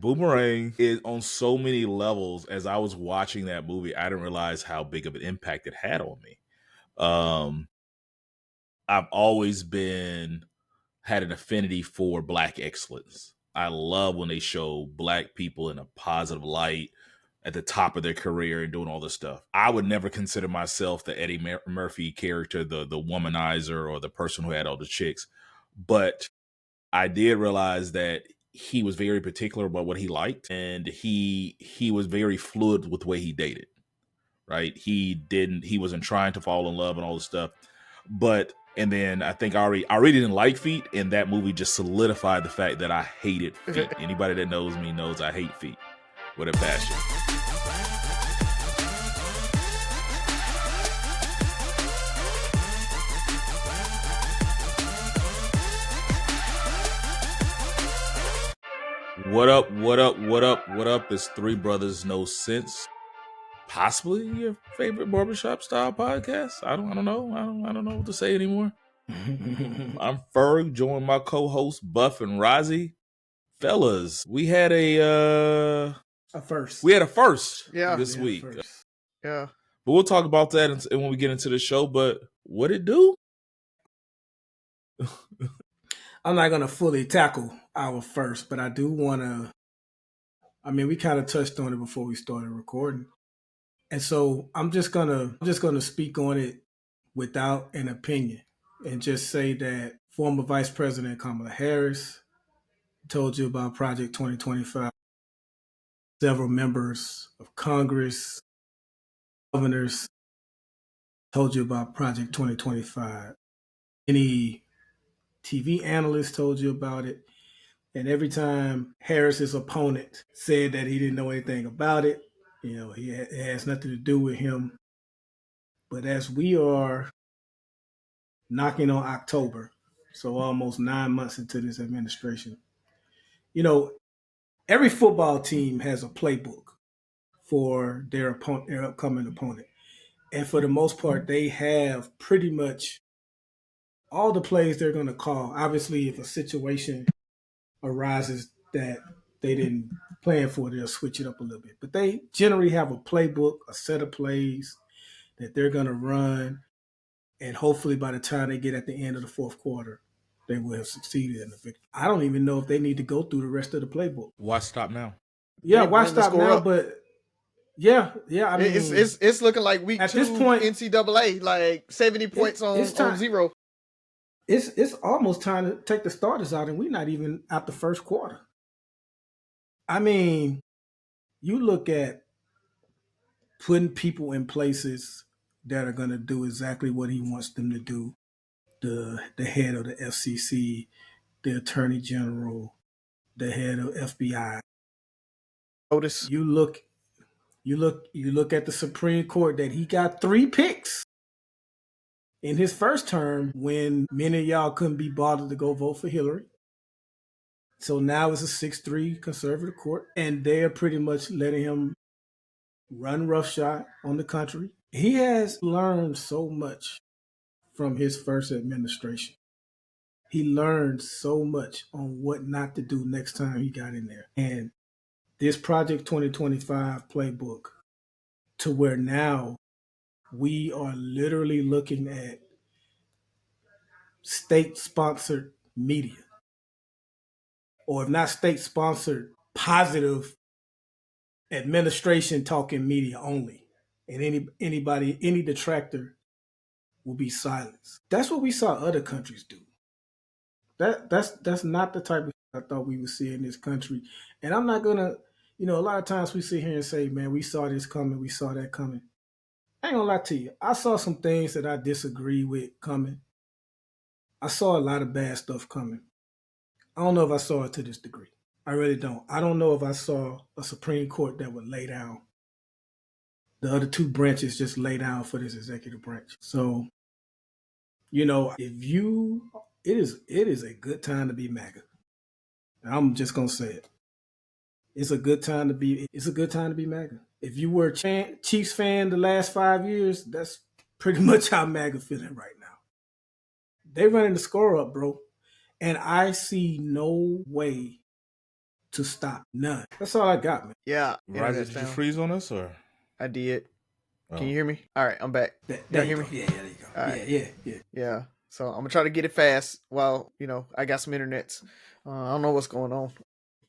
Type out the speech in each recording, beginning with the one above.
Boomerang is on so many levels. As I was watching that movie, I didn't realize how big of an impact it had on me. I've always had an affinity for Black excellence. I love when they show Black people in a positive light at the top of their career and doing all this stuff. I would never consider myself the Eddie Murphy character, the womanizer or the person who had all the chicks. But I did realize that he was very particular about what he liked, and he was very fluid with the way he dated. Right? He wasn't trying to fall in love and all this stuff. But and then I think I already didn't like feet, and that movie just solidified the fact that I hated feet. Anybody that knows me knows I hate feet with a passion. What up, what up, what up, what up? It's Three Brothers No Sense. Possibly your favorite barbershop style podcast. I don't know. I don't know what to say anymore. I'm Ferg, joined my co-host Buff and Razi. Fellas, we had a first. We had a first this week. Yeah. But we'll talk about that when we get into the show. But what it do? I'm not going to fully tackle our first, but I do want to, we kind of touched on it before we started recording. And so I'm just going to speak on it without an opinion and just say that former Vice President Kamala Harris told you about Project 2025. Several members of Congress, governors told you about Project 2025. Any TV analysts told you about it. And every time Harris's opponent said that he didn't know anything about it, it has nothing to do with him. But as we are knocking on October, so almost 9 months into this administration, every football team has a playbook for their upcoming opponent. And for the most part, they have pretty much all the plays they're going to call. Obviously, if a situation arises that they didn't plan for, they'll switch it up a little bit. But they generally have a playbook, a set of plays that they're going to run. And hopefully by the time they get at the end of the fourth quarter, they will have succeeded in the victory. I don't even know if they need to go through the rest of the playbook. Why stop now? Yeah, why stop now? Up. But yeah. I mean, it's looking like week at 2 this point, NCAA, like 70 points on zero. It's almost time to take the starters out, and we're not even at the first quarter. I mean, you look at putting people in places that are going to do exactly what he wants them to do. The head of the FCC, the Attorney General, the head of FBI. Notice. You look at the Supreme Court that he got 3 picks in his first term when many of y'all couldn't be bothered to go vote for Hillary. So now it's a 6-3 conservative court, and they're pretty much letting him run roughshod on the country. He has learned so much from his first administration. He learned so much on what not to do next time he got in there. And this Project 2025 playbook, to where now we are literally looking at state-sponsored media, or if not state-sponsored, positive administration talking media only, and any detractor will be silenced. That's what we saw other countries do. That's not the type of I thought we would see in this country. And I'm not gonna, a lot of times we sit here and say, man, we saw this coming, we saw that coming. I ain't gonna lie to you. I saw some things that I disagree with coming. I saw a lot of bad stuff coming. I don't know if I saw it to this degree. I really don't. I don't know if I saw a Supreme Court that would lay down. The other 2 branches just lay down for this executive branch. So, it is a good time to be MAGA. I'm just gonna say it. It's a good time to be MAGA. If you were a Chiefs fan the last 5 years, that's pretty much how MAGA feeling right now. They running the score up, bro. And I see no way to stop. None. That's all I got, man. Yeah. Razi, did you freeze on us or? I did. Oh. Can you hear me? All right, I'm back. There you hear go. me? Yeah, there you go. All right. Yeah. Yeah. So I'm gonna try to get it fast while I got some internets. I don't know what's going on.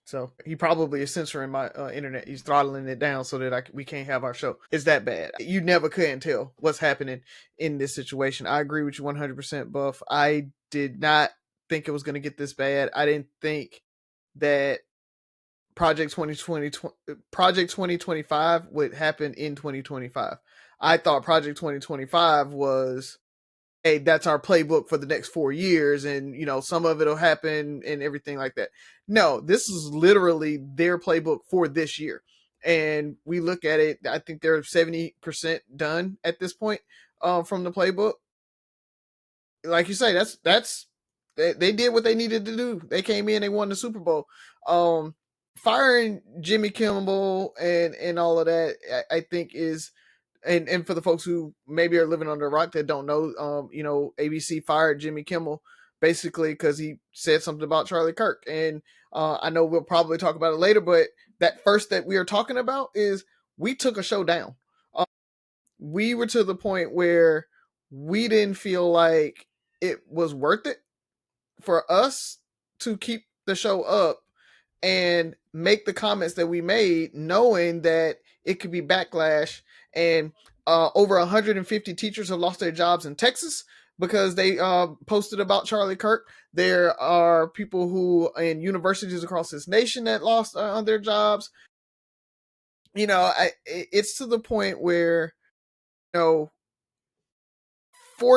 So he probably is censoring my internet. He's throttling it down so that we can't have our show. It's that bad. You never couldn't tell what's happening in this situation. I agree with you 100%, Buff. I did not think it was going to get this bad. I didn't think that Project 2025 would happen in 2025. I thought Project 2025 was, hey, that's our playbook for the next 4 years, and some of it'll happen and everything like that. No, this is literally their playbook for this year. And we look at it, I think they're 70% done at this point from the playbook. Like you say, that's they did what they needed to do. They came in, they won the Super Bowl. Firing Jimmy Kimmel and all of that, I think is, and for the folks who maybe are living under a rock that don't know, ABC fired Jimmy Kimmel basically because he said something about Charlie Kirk. And I know we'll probably talk about it later, but that first that we are talking about is we took a show down. We were to the point where we didn't feel like it was worth it for us to keep the show up and make the comments that we made, knowing that it could be backlash. And over 150 teachers have lost their jobs in Texas because they posted about Charlie Kirk. There are people who in universities across this nation that lost their jobs. It's to the point where 4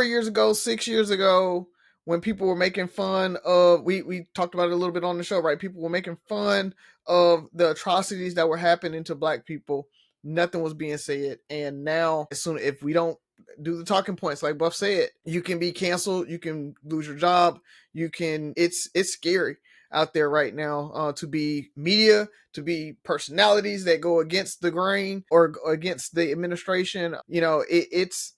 years ago, 6 years ago, when people were making fun of, we talked about it a little bit on the show, right? People were making fun of the atrocities that were happening to Black people. Nothing was being said. And now, if we don't do the talking points, like Buff said, you can be canceled, you can lose your job, it's scary out there right now to be media, to be personalities that go against the grain or against the administration. It's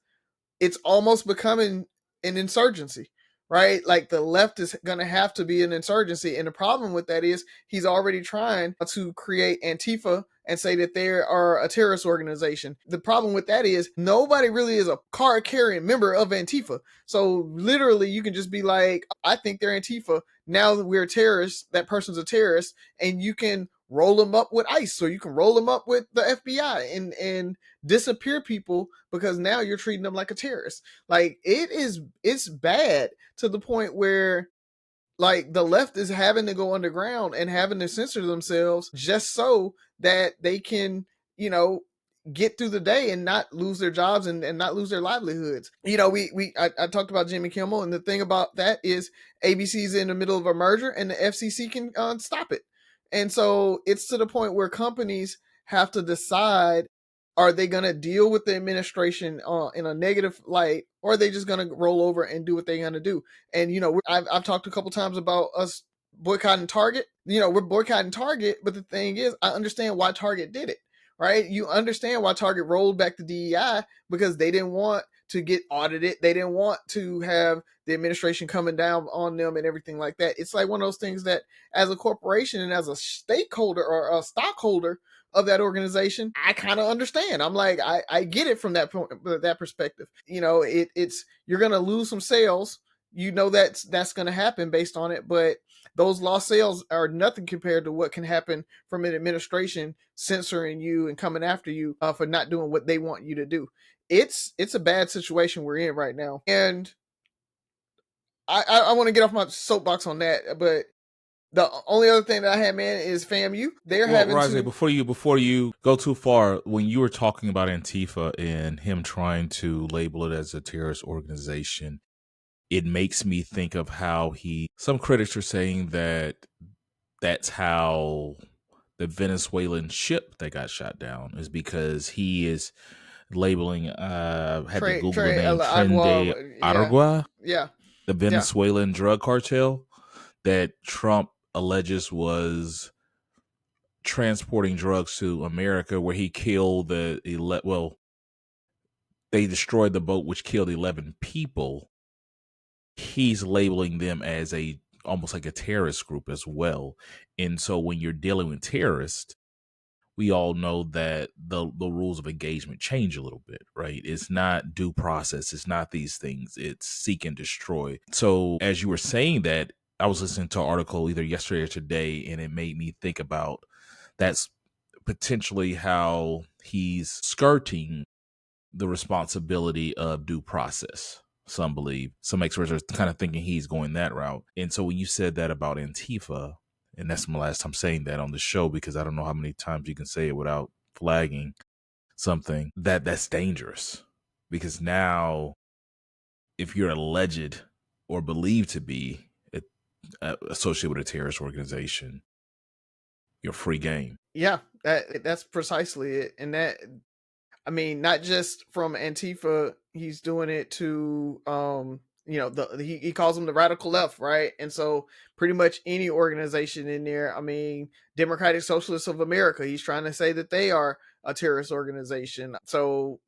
almost becoming an insurgency, right? Like the left is going to have to be an insurgency. And the problem with that is he's already trying to create Antifa and say that they are a terrorist organization. The problem with that is nobody really is a card carrying member of Antifa. So literally you can just be like, I think they're Antifa. Now that we're terrorists, that person's a terrorist, and you can roll them up with ICE, or you can roll them up with the FBI and disappear people because now you're treating them like a terrorist. Like it's bad to the point where like the left is having to go underground and having to censor themselves just so that they can, get through the day and not lose their jobs and not lose their livelihoods. I talked about Jimmy Kimmel, and the thing about that is ABC's in the middle of a merger and the FCC can stop it. And so it's to the point where companies have to decide, are they going to deal with the administration in a negative light, or are they just going to roll over and do what they're going to do? And, I've talked a couple times about us boycotting Target. We're boycotting Target, but the thing is, I understand why Target did it, right? You understand why Target rolled back the DEI because they didn't want to get audited. They didn't want to have the administration coming down on them and everything like that. It's like one of those things that as a corporation and as a stakeholder or a stockholder of that organization, I kind of understand. I'm like, I get it from that point, that perspective. It's you're going to lose some sales. That's going to happen based on it, but those lost sales are nothing compared to what can happen from an administration censoring you and coming after you for not doing what they want you to do. It's a bad situation we're in right now, and I want to get off my soapbox on that, but the only other thing that I had, man, is FAMU. They're having Razi, before you go too far, when you were talking about Antifa and him trying to label it as a terrorist organization, it makes me think of how some critics are saying that that's how the Venezuelan ship that got shot down is because he is labeling, had to Google the name, Tren de Aragua, the Venezuelan drug cartel that Trump alleges was transporting drugs to America, where he killed they destroyed the boat which killed 11 people. He's labeling them as a almost like a terrorist group as well. And so when you're dealing with terrorists, we all know that the rules of engagement change a little bit, right? It's not due process. It's not these things. It's seek and destroy. So as you were saying that, I was listening to an article either yesterday or today, and it made me think about that's potentially how he's skirting the responsibility of due process. Some believe, some experts are kind of thinking he's going that route. And so when you said that about Antifa, and that's my last time saying that on the show because I don't know how many times you can say it without flagging something, that's dangerous. Because now, if you're alleged or believed to be associated with a terrorist organization, you're free game. Yeah, that's precisely it. And that, I mean, not just from Antifa, he's doing it to he calls them the radical left, right? And so pretty much any organization in there, I mean, Democratic Socialists of America, he's trying to say that they are a terrorist organization. So,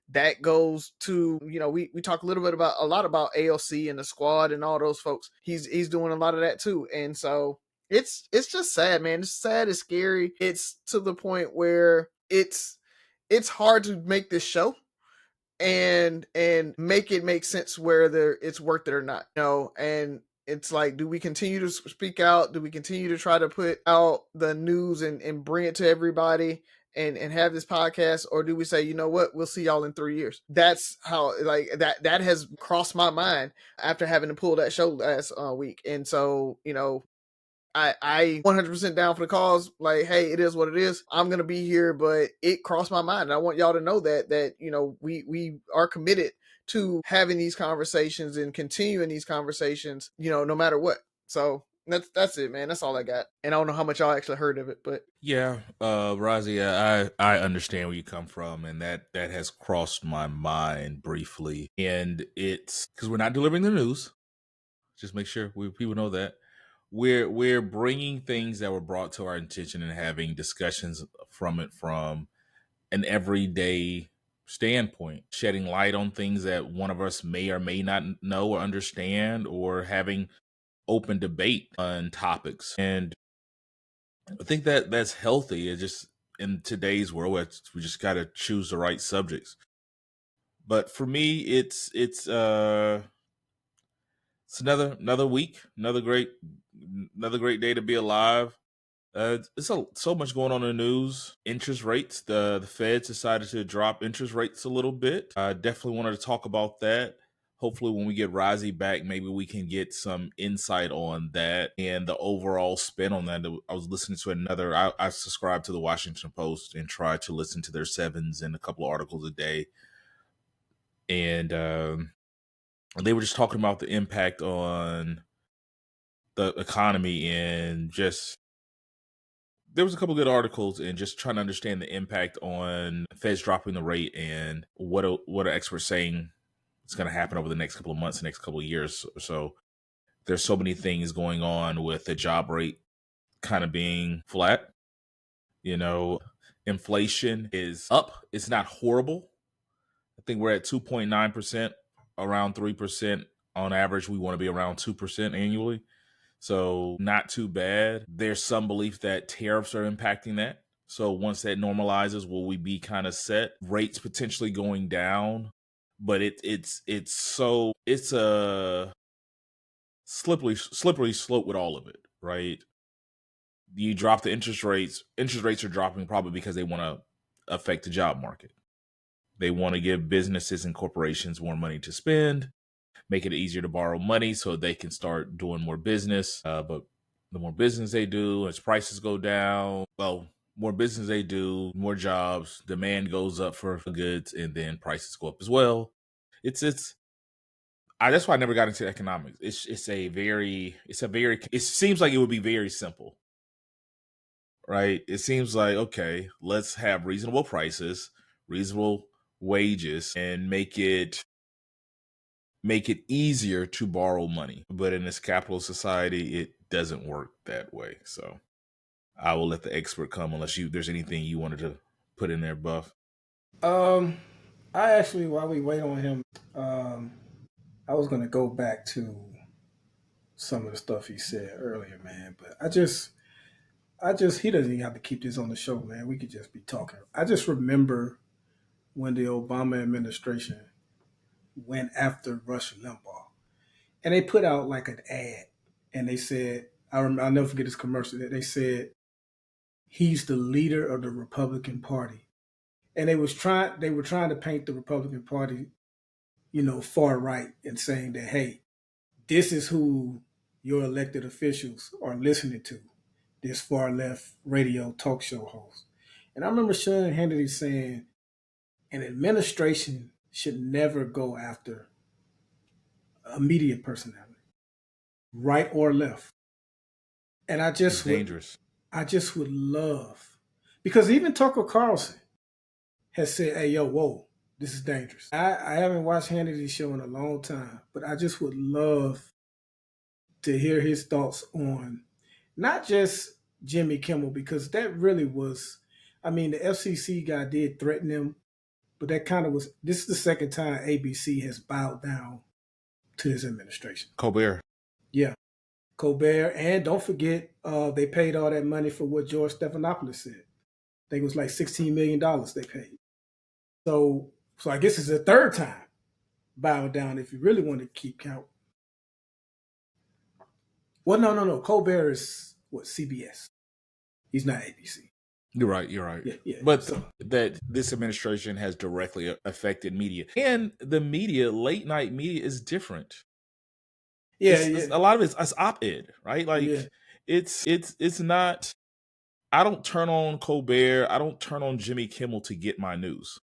that goes to, we talk a little bit about AOC and the squad and all those folks. He's doing a lot of that too. And so it's just sad, man. It's sad, it's scary. It's to the point where it's hard to make this show and make it make sense whether it's worth it or not. And it's like, do we continue to speak out? Do we continue to try to put out the news and bring it to everybody and have this podcast? Or do we say, you know what, we'll see y'all in 3 years? That's how, like, that has crossed my mind after having to pull that show last week. And so, I 100% down for the cause. Like, hey, it is what it is. I'm going to be here, but it crossed my mind. I want y'all to know that, we are committed to having these conversations and continuing these conversations, no matter what. So that's it, man. That's all I got. And I don't know how much y'all actually heard of it, but yeah, Razi, I understand where you come from, and that has crossed my mind briefly. And it's because we're not delivering the news. Just make sure people know that we're bringing things that were brought to our attention and having discussions from an everyday standpoint, shedding light on things that one of us may or may not know or understand, or having open debate on topics. And I think that that's healthy. It just, in today's world, we just got to choose the right subjects. But for me, it's another week, another great day to be alive. It's so much going on in the news. Interest rates. The Feds decided to drop interest rates a little bit. I definitely wanted to talk about that. Hopefully, when we get Razi back, maybe we can get some insight on that and the overall spin on that. I was listening to another. I subscribe to the Washington Post and try to listen to their sevens and a couple of articles a day. And they were just talking about the impact on the economy, and just there was a couple of good articles and just trying to understand the impact on Feds dropping the rate and what are experts saying is going to happen over the next couple of months, next couple of years or so. There's so many things going on with the job rate kind of being flat. Inflation is up. It's not horrible. I think we're at 2.9%, around 3% on average. We want to be around 2% annually. So not too bad. There's some belief that tariffs are impacting that. So once that normalizes, will we be kind of set? Rates potentially going down, but it's a slippery slope with all of it, right? You drop the interest rates. Interest rates are dropping probably because they want to affect the job market. They want to give businesses and corporations more money to spend, make it easier to borrow money so they can start doing more business. But the more business they do, as prices go down, well, more business they do, more jobs, demand goes up for goods, and then prices go up as well. That's why I never got into economics. It seems like it would be very simple, right? It seems like, okay, let's have reasonable prices, reasonable wages, and make it easier to borrow money. But in this capitalist society, it doesn't work that way. So I will let the expert come unless there's anything you wanted to put in there, Buff. I actually, while we wait on him, I was going to go back to some of the stuff he said earlier, man. But he doesn't even have to keep this on the show, man. We could just be talking. I just remember when the Obama administration went after Rush Limbaugh, and they put out like an ad, and they said, I'll never forget this commercial. That they said he's the leader of the Republican Party, and they were trying to paint the Republican Party, far right, and saying that, hey, this is who your elected officials are listening to, this far left radio talk show host. And I remember Sean Hannity saying an administration should never go after a media personality, right or left. And It's dangerous. I just would love, because even Tucker Carlson has said, hey, yo, whoa, this is dangerous. I haven't watched Hannity's show in a long time, but I just would love to hear his thoughts on not just Jimmy Kimmel, because that really was, I mean, the FCC guy did threaten him, but that kind of was, this is the second time ABC has bowed down to his administration. Colbert. Yeah. Colbert, and don't forget, they paid all that money for what George Stephanopoulos said. I think it was like $16 million they paid. So I guess it's the third time bowing down if you really want to keep count. Well, no. Colbert is what, CBS. He's not ABC. You're right. Yeah. But that this administration has directly affected media, and the media, late night media, is different. Yeah, it's a lot of it's op-ed, right? Like it's not. I don't turn on Colbert. I don't turn on Jimmy Kimmel to get my news.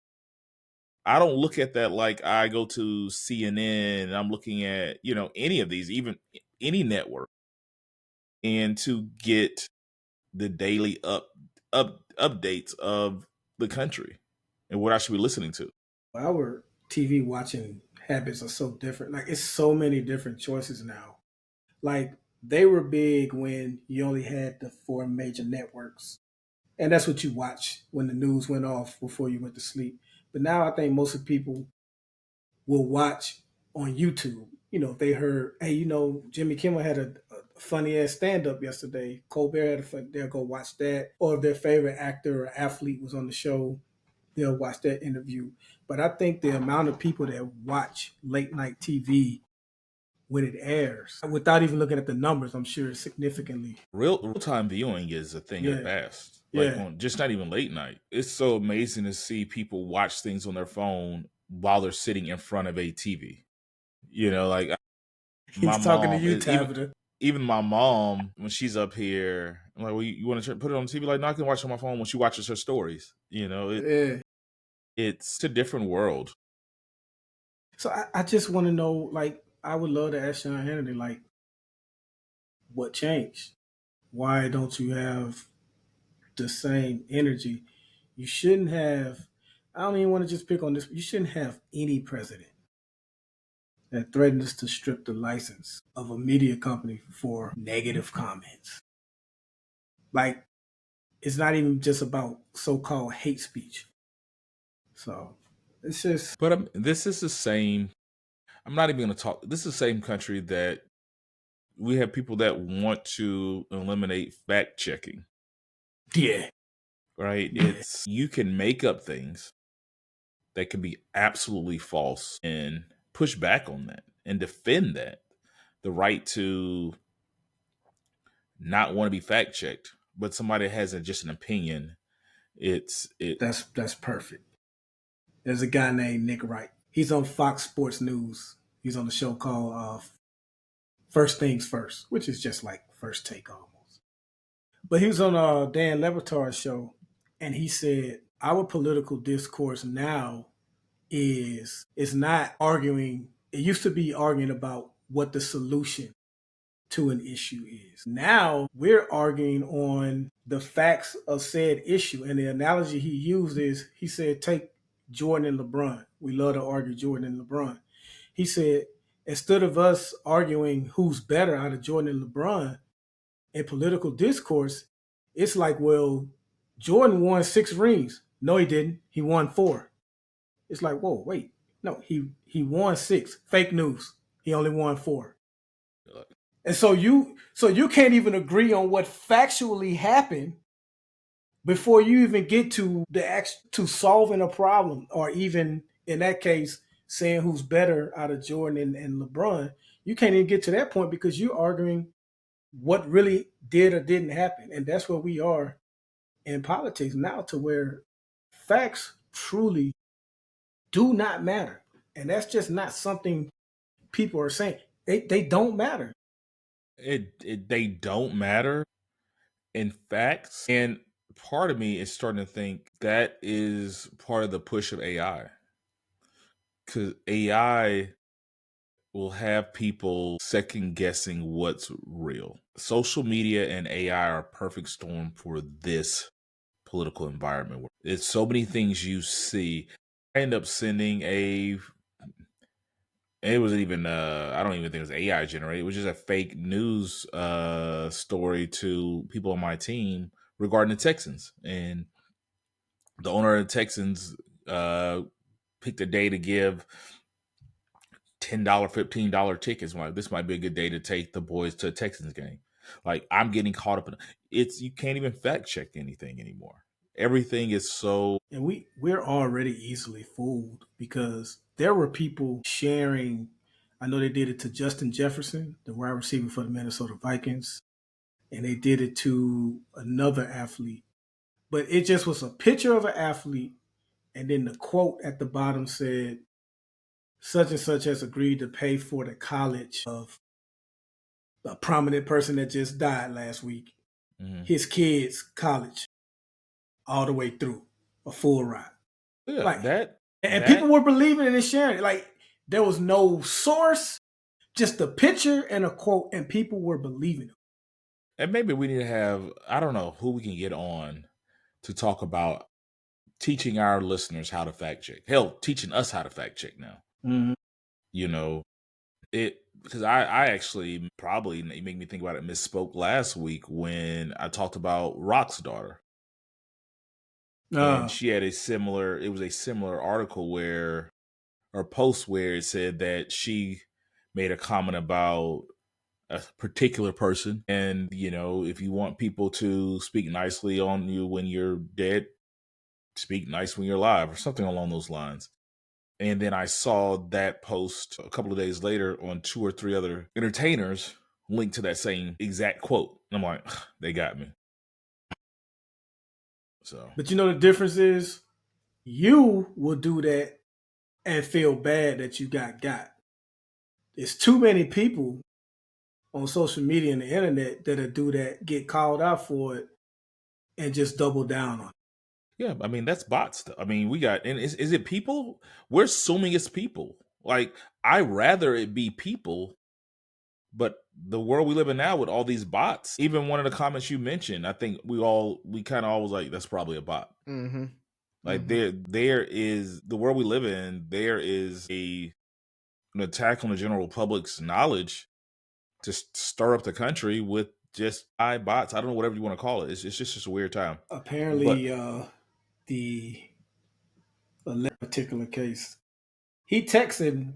I don't look at that like I go to CNN and I'm looking at, any of these, even any network, and to get the daily updates of the country and what I should be listening to. Our TV watching habits are so different. Like, it's so many different choices now. Like, they were big when you only had the 4 major networks, and that's what you watch when the news went off before you went to sleep. But now I think most of the people will watch on YouTube. If they heard, hey, Jimmy Kimmel had a funny ass stand up yesterday, Colbert had they'll go watch that. Or if their favorite actor or athlete was on the show, they'll watch that interview. But I think the amount of people that watch late night TV when it airs, without even looking at the numbers, I'm sure significantly. Real-time viewing is a thing of the past. Like, on just not even late night. It's so amazing to see people watch things on their phone while they're sitting in front of a TV. Like, he's talking to you, Tabitha. Even my mom, when she's up here, I'm like, well, you want to put it on TV? Like, no, I can watch it on my phone when she watches her stories. It's a different world. So I just want to know, like, I would love to ask Sean Hannity, like, what changed? Why don't you have the same energy? You shouldn't have, I don't even want to just pick on this, you shouldn't have any president that threatens to strip the license of a media company for negative comments. Like, it's not even just about so-called hate speech. So it's just. But this is the same. I'm not even going to talk. This is the same country that we have people that want to eliminate fact checking. Yeah. Right? Yeah. You can make up things that can be absolutely false and push back on that and defend that. The right to not want to be fact checked, but somebody has just an opinion. That's perfect. There's a guy named Nick Wright. He's on Fox Sports News. He's on the show called First Things First, which is just like First Take almost. But he was on Dan Le Batard's show, and he said our political discourse now is not arguing. It used to be arguing about what the solution to an issue is. Now we're arguing on the facts of said issue. And the analogy he used is, he said, take Jordan and LeBron. We love to argue Jordan and LeBron. He said, instead of us arguing who's better out of Jordan and LeBron in political discourse, it's like, well, Jordan won 6 rings. No, he didn't. He won 4. It's like, whoa, wait. No, he won 6. Fake news. He only won 4. And so you can't even agree on what factually happened before you even get to to solving a problem, or even in that case saying who's better out of Jordan and LeBron. You can't even get to that point because you're arguing what really did or didn't happen. And that's where we are in politics now, to where facts truly do not matter. And that's just not something people are saying. They don't matter. They don't matter in facts. And part of me is starting to think that is part of the push of AI. Because AI will have people second guessing what's real. Social media and AI are a perfect storm for this political environment. It's so many things you see. I end up sending it wasn't even I don't even think it was AI generated. It was just a fake news story to people on my team regarding the Texans. And the owner of the Texans picked a day to give $10, $15 tickets. I'm like, this might be a good day to take the boys to a Texans game. Like, I'm getting caught up in it's, you can't even fact check anything anymore. Everything is so. And we're already easily fooled, because there were people sharing. I know they did it to Justin Jefferson, the wide receiver for the Minnesota Vikings, and they did it to another athlete. But it just was a picture of an athlete, and then the quote at the bottom said, such and such has agreed to pay for the college of a prominent person that just died last week, his kids' college, all the way through, a full ride. Yeah, like, and people were believing it and sharing it. Like, there was no source, just a picture and a quote, and people were believing it. And maybe we need to have, I don't know who we can get on to talk about teaching our listeners how to fact check. Hell, teaching us how to fact check now. Mm-hmm. You know, because I actually probably make me think about it. Misspoke last week when I talked about Rock's daughter. And she had it was a similar article or post where it said that she made a comment about a particular person. And, if you want people to speak nicely on you when you're dead, speak nice when you're alive, or something along those lines. And then I saw that post a couple of days later on 2 or 3 other entertainers linked to that same exact quote. And I'm like, they got me. So, but the difference is, you will do that and feel bad that you got. There's too many people on social media and the internet that'll do that, get called out for it, and just double down on it. Yeah, I mean, that's bots. I mean, we got, and is it people? We're assuming it's people. Like, I rather it be people, but the world we live in now with all these bots, even one of the comments you mentioned, I think we kind of always like, that's probably a bot. Mm-hmm. Like, there is the world we live in. There is an attack on the general public's knowledge to stir up the country with just bots. I don't know, whatever you want to call it. It's just a weird time. Apparently, the particular case, he texted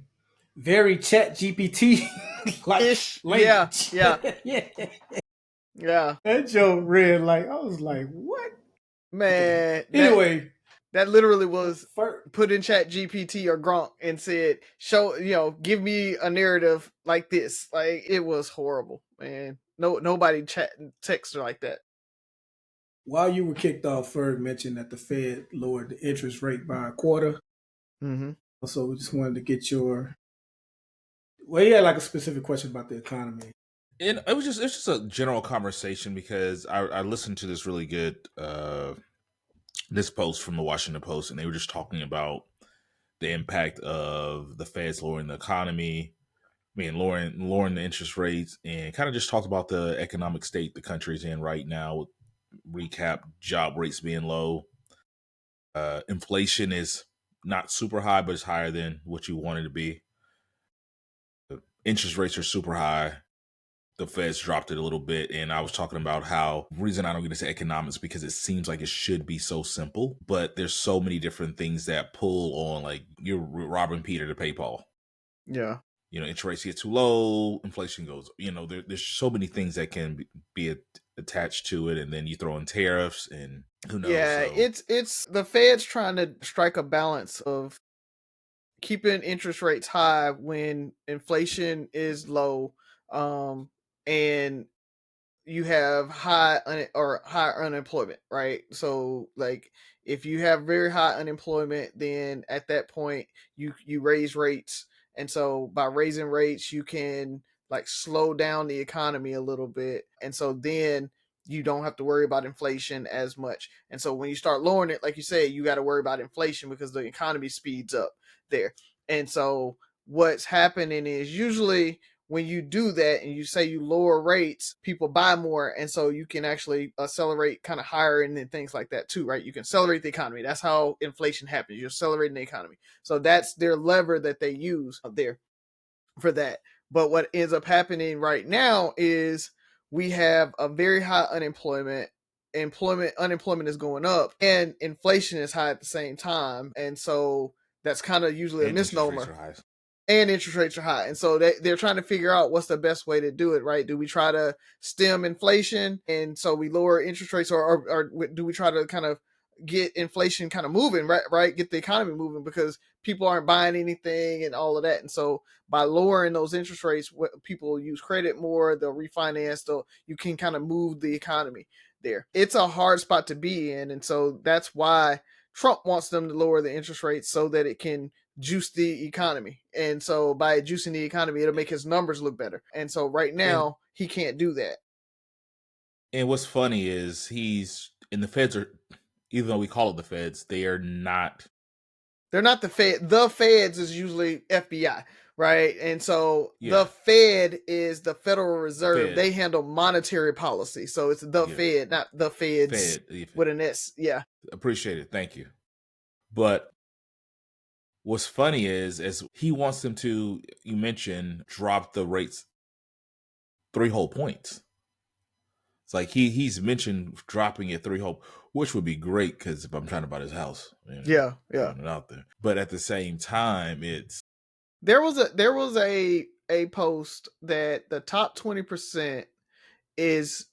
very chat GPT like language. Yeah. That joke read like, I was like, what? Man. Anyway, that literally was put in Chat GPT or Gronk and said, give me a narrative like this. Like, it was horrible, man. Nobody texted like that. While you were kicked off, Ferg mentioned that the Fed lowered the interest rate by a quarter. Mm-hmm. So we just wanted to get he had like a specific question about the economy. And it's just a general conversation, because I listened to this really good this post from the Washington Post, and they were just talking about the impact of the Fed's lowering the economy, lowering the interest rates, and kind of just talked about the economic state the country's in right now. Recap: job rates being low, inflation is not super high, but it's higher than what you want it to be. Interest rates are super high. The Fed's dropped it a little bit. And I was talking about how the reason I don't get into economics, because it seems like it should be so simple, but there's so many different things that pull on, like, you're robbing Peter to pay Paul. Yeah. interest rates get too low, inflation goes, there's so many things that can be attached to it. And then you throw in tariffs and who knows. Yeah, So it's the Fed's trying to strike a balance of keeping interest rates high when inflation is low, and you have high unemployment, right? So like if you have very high unemployment, then at that point you raise rates, and so by raising rates you can like slow down the economy a little bit, and so then you don't have to worry about inflation as much. And so when you start lowering it, like you say, you got to worry about inflation because the economy speeds up there. And so what's happening is usually when you do that and you say you lower rates, people buy more, and so you can actually accelerate kind of higher and things like that too, right? You can accelerate the economy. That's how inflation happens. You're accelerating the economy. So that's their lever that they use up there for that. But what ends up happening right now is we have a very high unemployment. Unemployment is going up, and inflation is high at the same time, and so that's kind of usually a and interest rates misnomer. are high. And interest rates are high. And so they're trying to figure out what's the best way to do it, right? Do we try to stem inflation and so we lower interest rates, or do we try to kind of get inflation kind of moving, right? Get the economy moving because people aren't buying anything and all of that. And so by lowering those interest rates, people use credit more, they'll refinance, you can kind of move the economy there. It's a hard spot to be in. And so that's why Trump wants them to lower the interest rates so that it can juice the economy. And so by juicing the economy, it'll make his numbers look better. And so right now he can't do that. And what's funny is the feds are, even though we call it the feds, they're not the Fed. The feds is usually FBI, right? And so the yeah. Fed is the Federal Reserve. Fed. They handle monetary policy. So it's the Fed, not the feds with an S. Yeah. Appreciate it. Thank you. But what's funny is he wants them to, you mentioned, drop the rates 3 whole points. It's like he's mentioned dropping it 3 whole, which would be great because if I'm trying to buy this house, yeah, it out there. But at the same time, there was a post that the top 20% is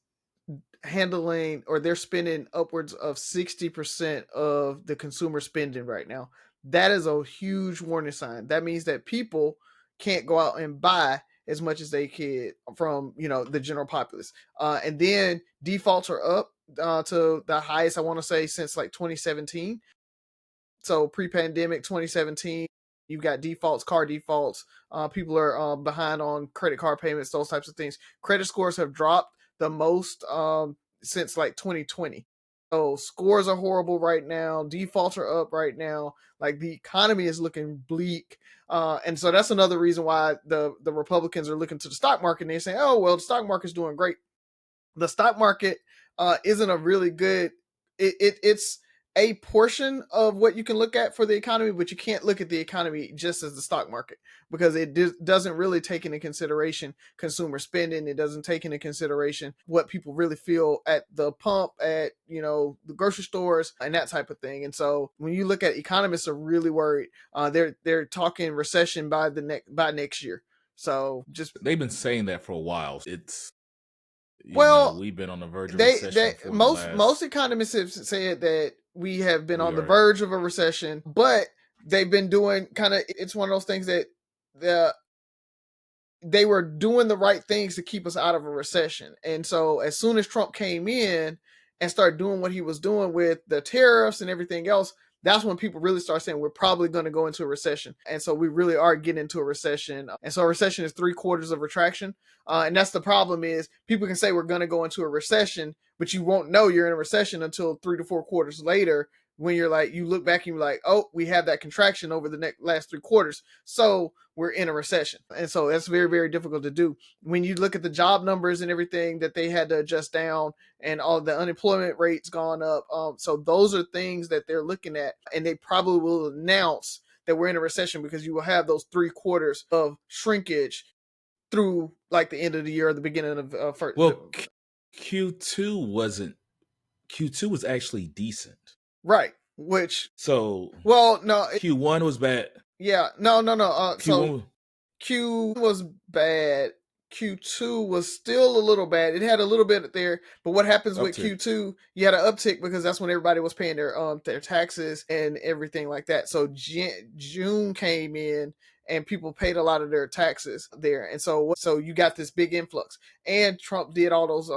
handling, or they're spending upwards of 60% of the consumer spending right now. That is a huge warning sign. That means that people can't go out and buy as much as they could from the general populace. And then defaults are up to the highest, I want to say, since like 2017. So pre-pandemic 2017, you've got defaults, car defaults. People are behind on credit card payments, those types of things. Credit scores have dropped the most since like 2020. So scores are horrible right now. Defaults are up right now. Like the economy is looking bleak. And so that's another reason why the Republicans are looking to the stock market and they're saying, oh, well, the stock market's doing great. The stock market isn't a really good, it's a portion of what you can look at for the economy, but you can't look at the economy just as the stock market because it doesn't really take into consideration consumer spending. It doesn't take into consideration what people really feel at the pump, at the grocery stores, and that type of thing. And so when you look at, economists are really worried. They're talking recession by next year. So they've been saying that for a while. It's we've been on the verge of recession for most economists have said that we have been on the verge of a recession, but they've been doing it's one of those things that they were doing the right things to keep us out of a recession. And so as soon as Trump came in and started doing what he was doing with the tariffs and everything else, that's when people really start saying we're probably going to go into a recession. And so we really are getting into a recession. And so a recession is 3/4 of retraction. And that's the problem, is people can say we're going to go into a recession, but you won't know you're in a recession until 3 to 4 quarters later, when you're like, you look back and you're like, oh, we have that contraction over the last 3 quarters. So we're in a recession. And so that's very, very difficult to do. When you look at the job numbers and everything that they had to adjust down, and all the unemployment rates gone up. So those are things that they're looking at, and they probably will announce that we're in a recession because you will have those 3 quarters of shrinkage through like the end of the year or the beginning of first. Well, Q2 was actually decent. Right. No, Q1 was bad. Yeah, no. Q was bad. Q2 was still a little bad. It had a little bit there, but what happens with Uptick. Q2? You had an uptick because that's when everybody was paying their taxes and everything like that. So June came in and people paid a lot of their taxes there, and so you got this big influx. And Trump did all those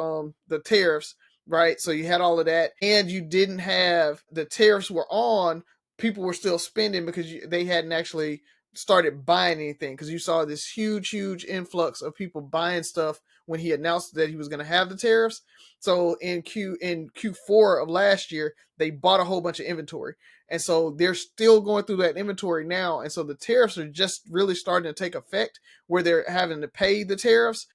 the tariffs, right? So you had all of that, and you didn't have the tariffs were on. People were still spending because they hadn't actually started buying anything, because you saw this huge influx of people buying stuff when he announced that he was going to have the tariffs. So in Q4 of last year, they bought a whole bunch of inventory, and so they're still going through that inventory now. And so the tariffs are just really starting to take effect, where they're having to pay the tariffs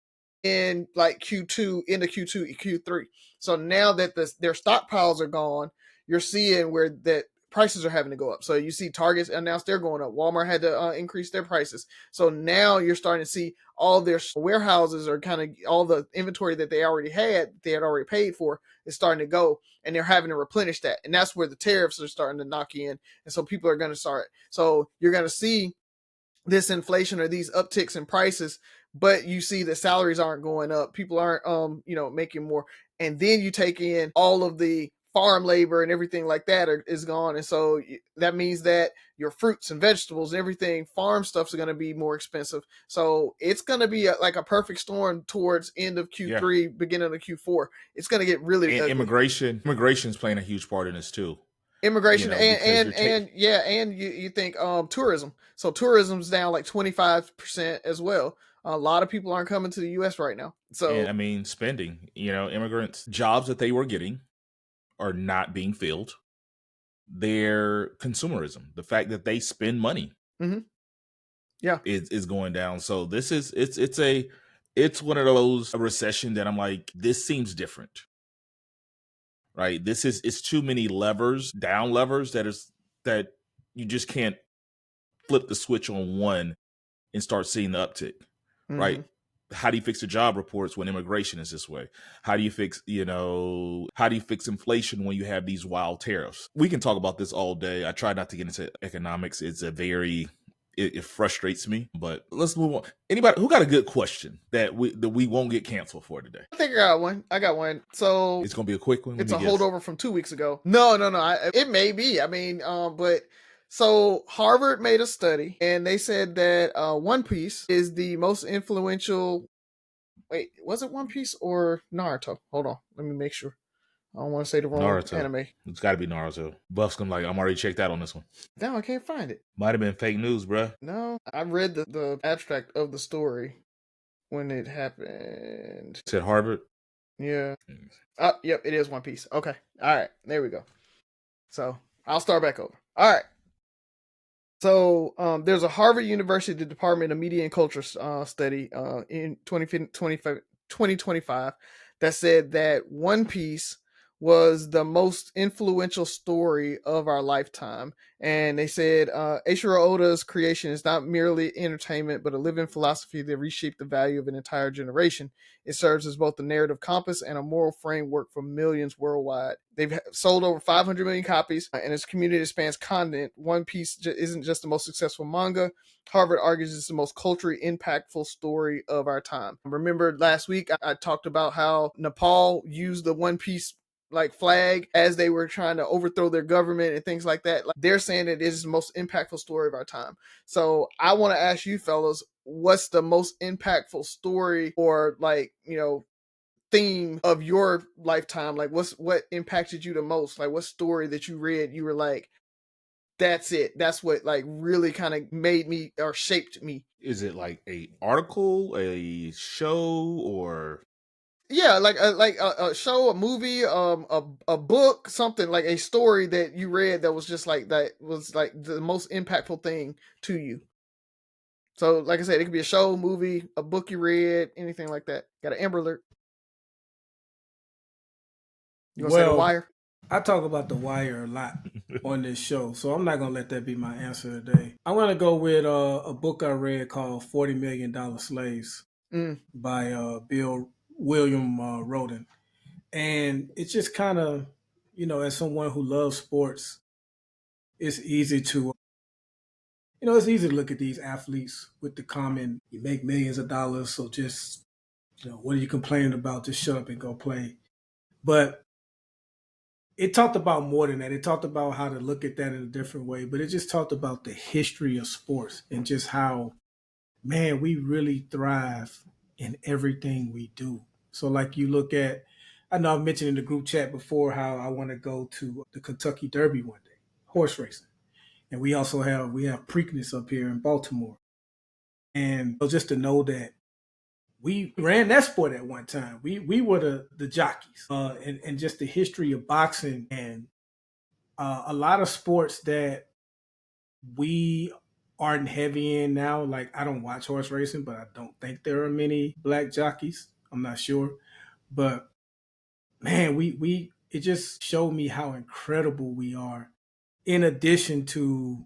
in like Q2, into Q2, Q3. So now that their stockpiles are gone, you're seeing where that prices are having to go up. So you see Target announced they're going up. Walmart had to increase their prices. So now you're starting to see all their warehouses are kind of, all the inventory that they already had already paid for, is starting to go, and they're having to replenish that. And that's where the tariffs are starting to knock in. And so people are going to start. So you're going to see this inflation or these upticks in prices, but you see that salaries aren't going up. People aren't making more. And then you take in all of the farm labor and everything like that is gone. And so that means that your fruits and vegetables and everything, farm stuff's going to be more expensive. So it's going to be like a perfect storm towards end of Q3, Yeah. beginning of Q4. It's going to get really And ugly. immigration's playing a huge part in this too. Immigration Because you're taking, and you think tourism. So tourism's down like 25% as well. A lot of people aren't coming to the US right now. So and I mean spending. Immigrants jobs that they were getting are not being filled. Their consumerism, the fact that they spend money, mm-hmm. Yeah. is going down. So this is it's one of those, a recession that I'm like, this seems different, right? It's too many levers, down levers, that you just can't flip the switch on one and start seeing the uptick, right? Mm-hmm. How do you fix the job reports when immigration is this way? How do you fix inflation when you have these wild tariffs? We can talk about this all day. I try not to get into economics. It frustrates me, but let's move on. Anybody who got a good question that we won't get canceled for today? I think I got one. So It's gonna be a quick one. Let it's me a guess. holdover from 2 weeks ago. No. It may be. I mean, but so Harvard made a study, and they said that One Piece is the most influential. Wait, was it One Piece or Naruto? Hold on, let me make sure. I don't want to say the wrong Naruto. anime. It's got to be Naruto. Buff's gonna like, I'm already checked out on this one. No, I can't find it. Might have been fake news, bruh. No, I read the abstract of the story when it happened. Said Harvard. Yeah. Yep, it is One Piece. Okay. All right. There we go. So I'll start back over. All right. So there's a Harvard University Department of Media and Culture study in 2025 that said that One Piece was the most influential story of our lifetime. And they said Eiichiro Oda's creation is not merely entertainment, but a living philosophy that reshaped the value of an entire generation. It serves as both a narrative compass and a moral framework for millions worldwide. They've sold over 500 million copies, and its community spans content. One Piece isn't just the most successful manga. Harvard argues it's the most culturally impactful story of our time. Remember last week I talked about how Nepal used the One Piece like flag as they were trying to overthrow their government and things like that. Like, they're saying that it is the most impactful story of our time. So I want to ask you fellas, what's the most impactful story or theme of your lifetime? Like what impacted you the most? Like what story that you read you were like, that's it, that's what like really kind of made me or shaped me? Is it like a article, a show, or Yeah, like a show, a movie, a book, something like a story that you read that was just like that was like the most impactful thing to you. So, like I said, it could be a show, movie, a book you read, anything like that. Got an Amber Alert. You gonna say The Well, Wire? I talk about The Wire a lot on this show, so I'm not gonna let that be my answer today. I'm gonna go with a book I read called $40 Million Slaves by Bill William Roden, and it's just kind of, as someone who loves sports, it's easy to It's easy to look at these athletes with the comment, you make millions of dollars, so just, what are you complaining about? Just shut up and go play. But it talked about more than that. It talked about how to look at that in a different way, but it just talked about the history of sports and just how, man, we really thrive in everything we do. So, like, you look at, I know I've mentioned in the group chat before how I want to go to the Kentucky Derby one day, horse racing. And we have Preakness up here in Baltimore. And just to know that we ran that sport at one time. We were the jockeys. And just the history of boxing and a lot of sports that we aren't heavy in now. Like, I don't watch horse racing, but I don't think there are many black jockeys. I'm not sure. But man, we it just showed me how incredible we are, in addition to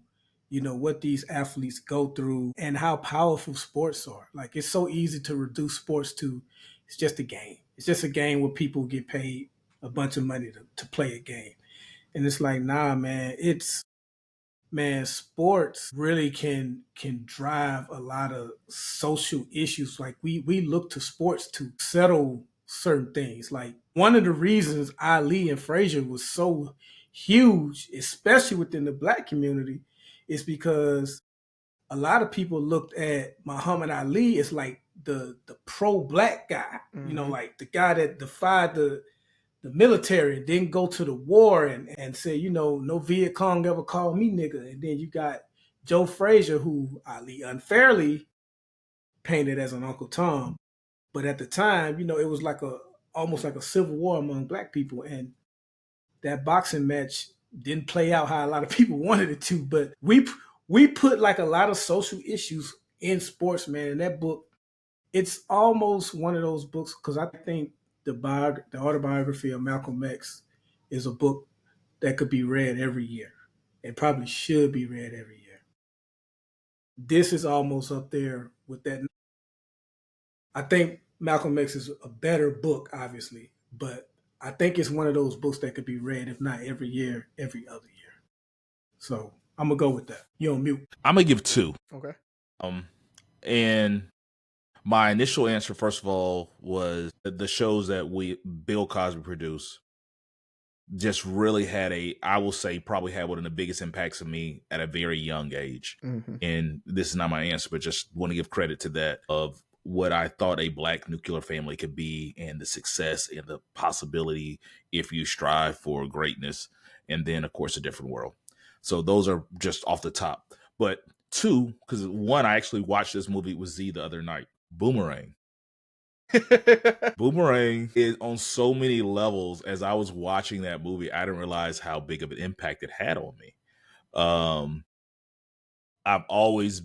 what these athletes go through and how powerful sports are. Like, it's so easy to reduce sports to, it's just a game. It's just a game where people get paid a bunch of money to play a game. And it's like, nah, man, sports really can drive a lot of social issues. Like, we look to sports to settle certain things. Like, one of the reasons Ali and Frazier was so huge, especially within the black community, is because a lot of people looked at Muhammad Ali as like the pro black guy, like the guy that defied the military and didn't go to the war and say, no Viet Cong ever called me nigga. And then you got Joe Frazier, who Ali unfairly painted as an Uncle Tom. But at the time, it was like almost like a civil war among black people. And that boxing match didn't play out how a lot of people wanted it to. But we put like a lot of social issues in sports, man. And that book, it's almost one of those books, because I think the autobiography of Malcolm X is a book that could be read every year. It probably should be read every year. This is almost up there with that. I think Malcolm X is a better book, obviously, but I think it's one of those books that could be read, if not every year, every other year. So I'm gonna go with that. You're on mute. I'm gonna give two. Okay. And my initial answer, first of all, was the shows that Bill Cosby produced just really had I will say, probably had one of the biggest impacts on me at a very young age. Mm-hmm. And this is not my answer, but just want to give credit to that, of what I thought a black nuclear family could be, and the success and the possibility if you strive for greatness. And then, of course, A Different World. So those are just off the top. But two, because one, I actually watched this movie with Z the other night, Boomerang. Boomerang is on so many levels. As I was watching that movie, I didn't realize how big of an impact it had on me. I've always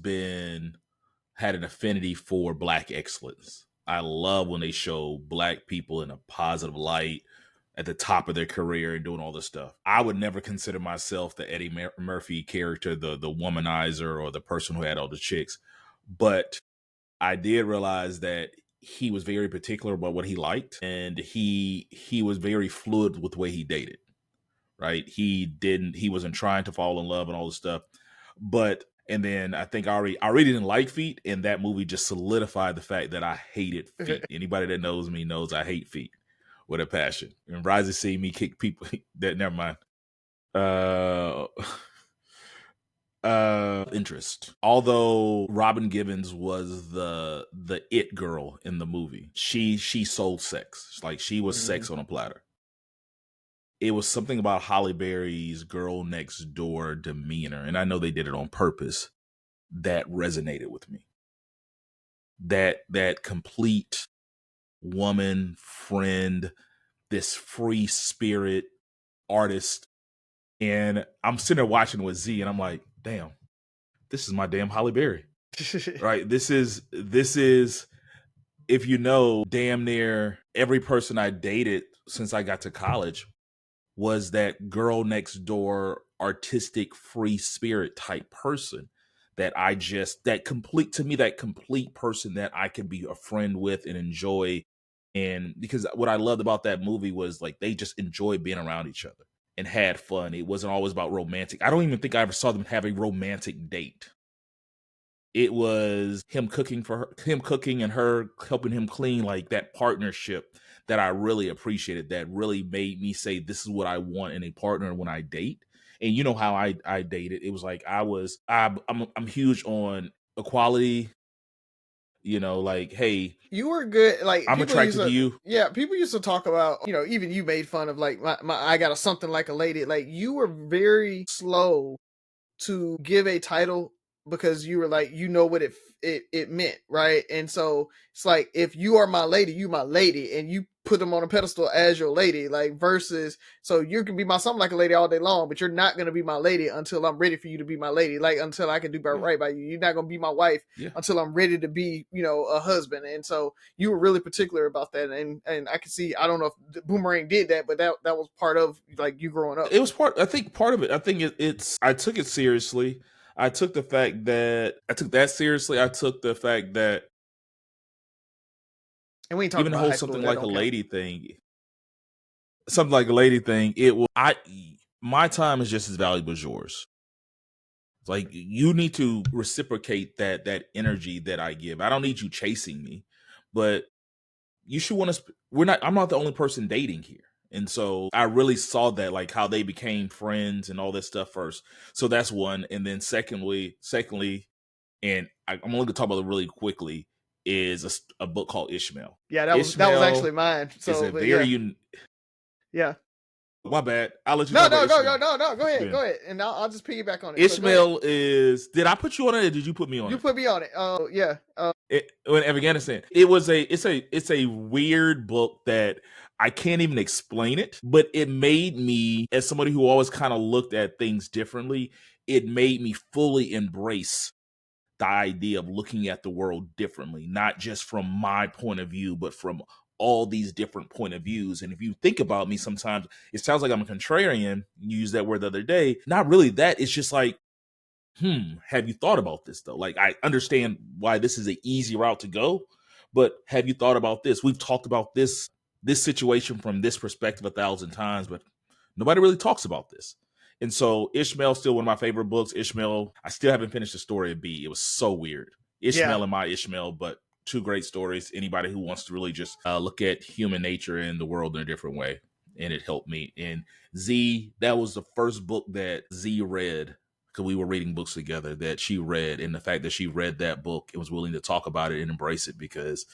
had an affinity for black excellence. I love when they show black people in a positive light at the top of their career and doing all this stuff. I would never consider myself the Eddie Murphy character, the womanizer, or the person who had all the chicks. But I did realize that he was very particular about what he liked, and he was very fluid with the way he dated. Right? He wasn't trying to fall in love and all this stuff. And then I think I already didn't like feet, and that movie just solidified the fact that I hated feet. Anybody that knows me knows I hate feet with a passion. And Razi see me kick people that never mind. Interest. Although Robin Givens was the it girl in the movie, she sold sex. Like, she was sex on a platter. It was something about Halle Berry's girl next door demeanor, and I know they did it on purpose, that resonated with me. That complete woman, friend, this free spirit artist. And I'm sitting there watching with Z, and I'm like, damn, this is my damn Halle Berry. Right? This is, if you know, damn near every person I dated since I got to college was that girl next door, artistic, free spirit type person that that complete person that I could be a friend with and enjoy. And because what I loved about that movie was, like, they just enjoyed being around each other and had fun. It wasn't always about romantic. I don't even think I ever saw them have a romantic date. It was him cooking for her, him cooking and her helping him clean, like that partnership that I really appreciated, that really made me say, this is what I want in a partner when I date. And you know how I dated. It was like I'm huge on equality, like, hey, You were good. Like I'm people used attracted to to, you. yeah, people used to talk about, even you made fun of like my I got a something like a lady. Like you were very slow to give a title because you were like, what it meant, right? And so it's like, if you are my lady, you my lady, and you put them on a pedestal as your lady, like versus, so you can be my something like a lady all day long, but you're not going to be my lady until I'm ready for you to be my lady, like until I can do right by you. You're not going to be my wife Yeah. until I'm ready to be, a husband. And so you were really particular about that. And I can see, I don't know if Boomerang did that, but that was part of like you growing up. It was I think part of it. I think I took it seriously. I took the fact that I took that seriously. I took the fact that And we ain't talking even the about whole high school. something That like a don't count. lady thing, something like a lady thing, it will my time is just as valuable as yours. It's like you need to reciprocate that energy that I give. I don't need you chasing me, but you should want to I'm not the only person dating here. And so I really saw that, like how they became friends and all this stuff first. So that's one. And then secondly, and I'm only going to talk about it really quickly, is a book called Ishmael. Yeah, that was actually Ishmael mine. is So, a but yeah, yeah. My bad. I'll let you no, talk about no, go, Ishmael. go, no, no, go ahead, and I'll just piggyback on it. So go ahead. Ishmael is. Did I put you on it, or did you put me on You it? put me on it. Yeah. In Afghanistan, it's a weird book that I can't even explain it, but it made me, as somebody who always kind of looked at things differently, it made me fully embrace the idea of looking at the world differently, not just from my point of view, but from all these different point of views. And if you think about me, sometimes it sounds like I'm a contrarian. You used that word the other day. Not really that. It's just like, have you thought about this though? Like, I understand why this is an easy route to go, but have you thought about this? We've talked about this situation from this perspective 1,000 times, but nobody really talks about this. And so Ishmael's still one of my favorite books. Ishmael, I still haven't finished the story of B. It was so weird. Ishmael Yeah. and my Ishmael, but two great stories. Anybody who wants to really just look at human nature and the world in a different way. And it helped me. And Z, that was the first book that Z read, because we were reading books together, that she read. And the fact that she read that book and was willing to talk about it and embrace it, because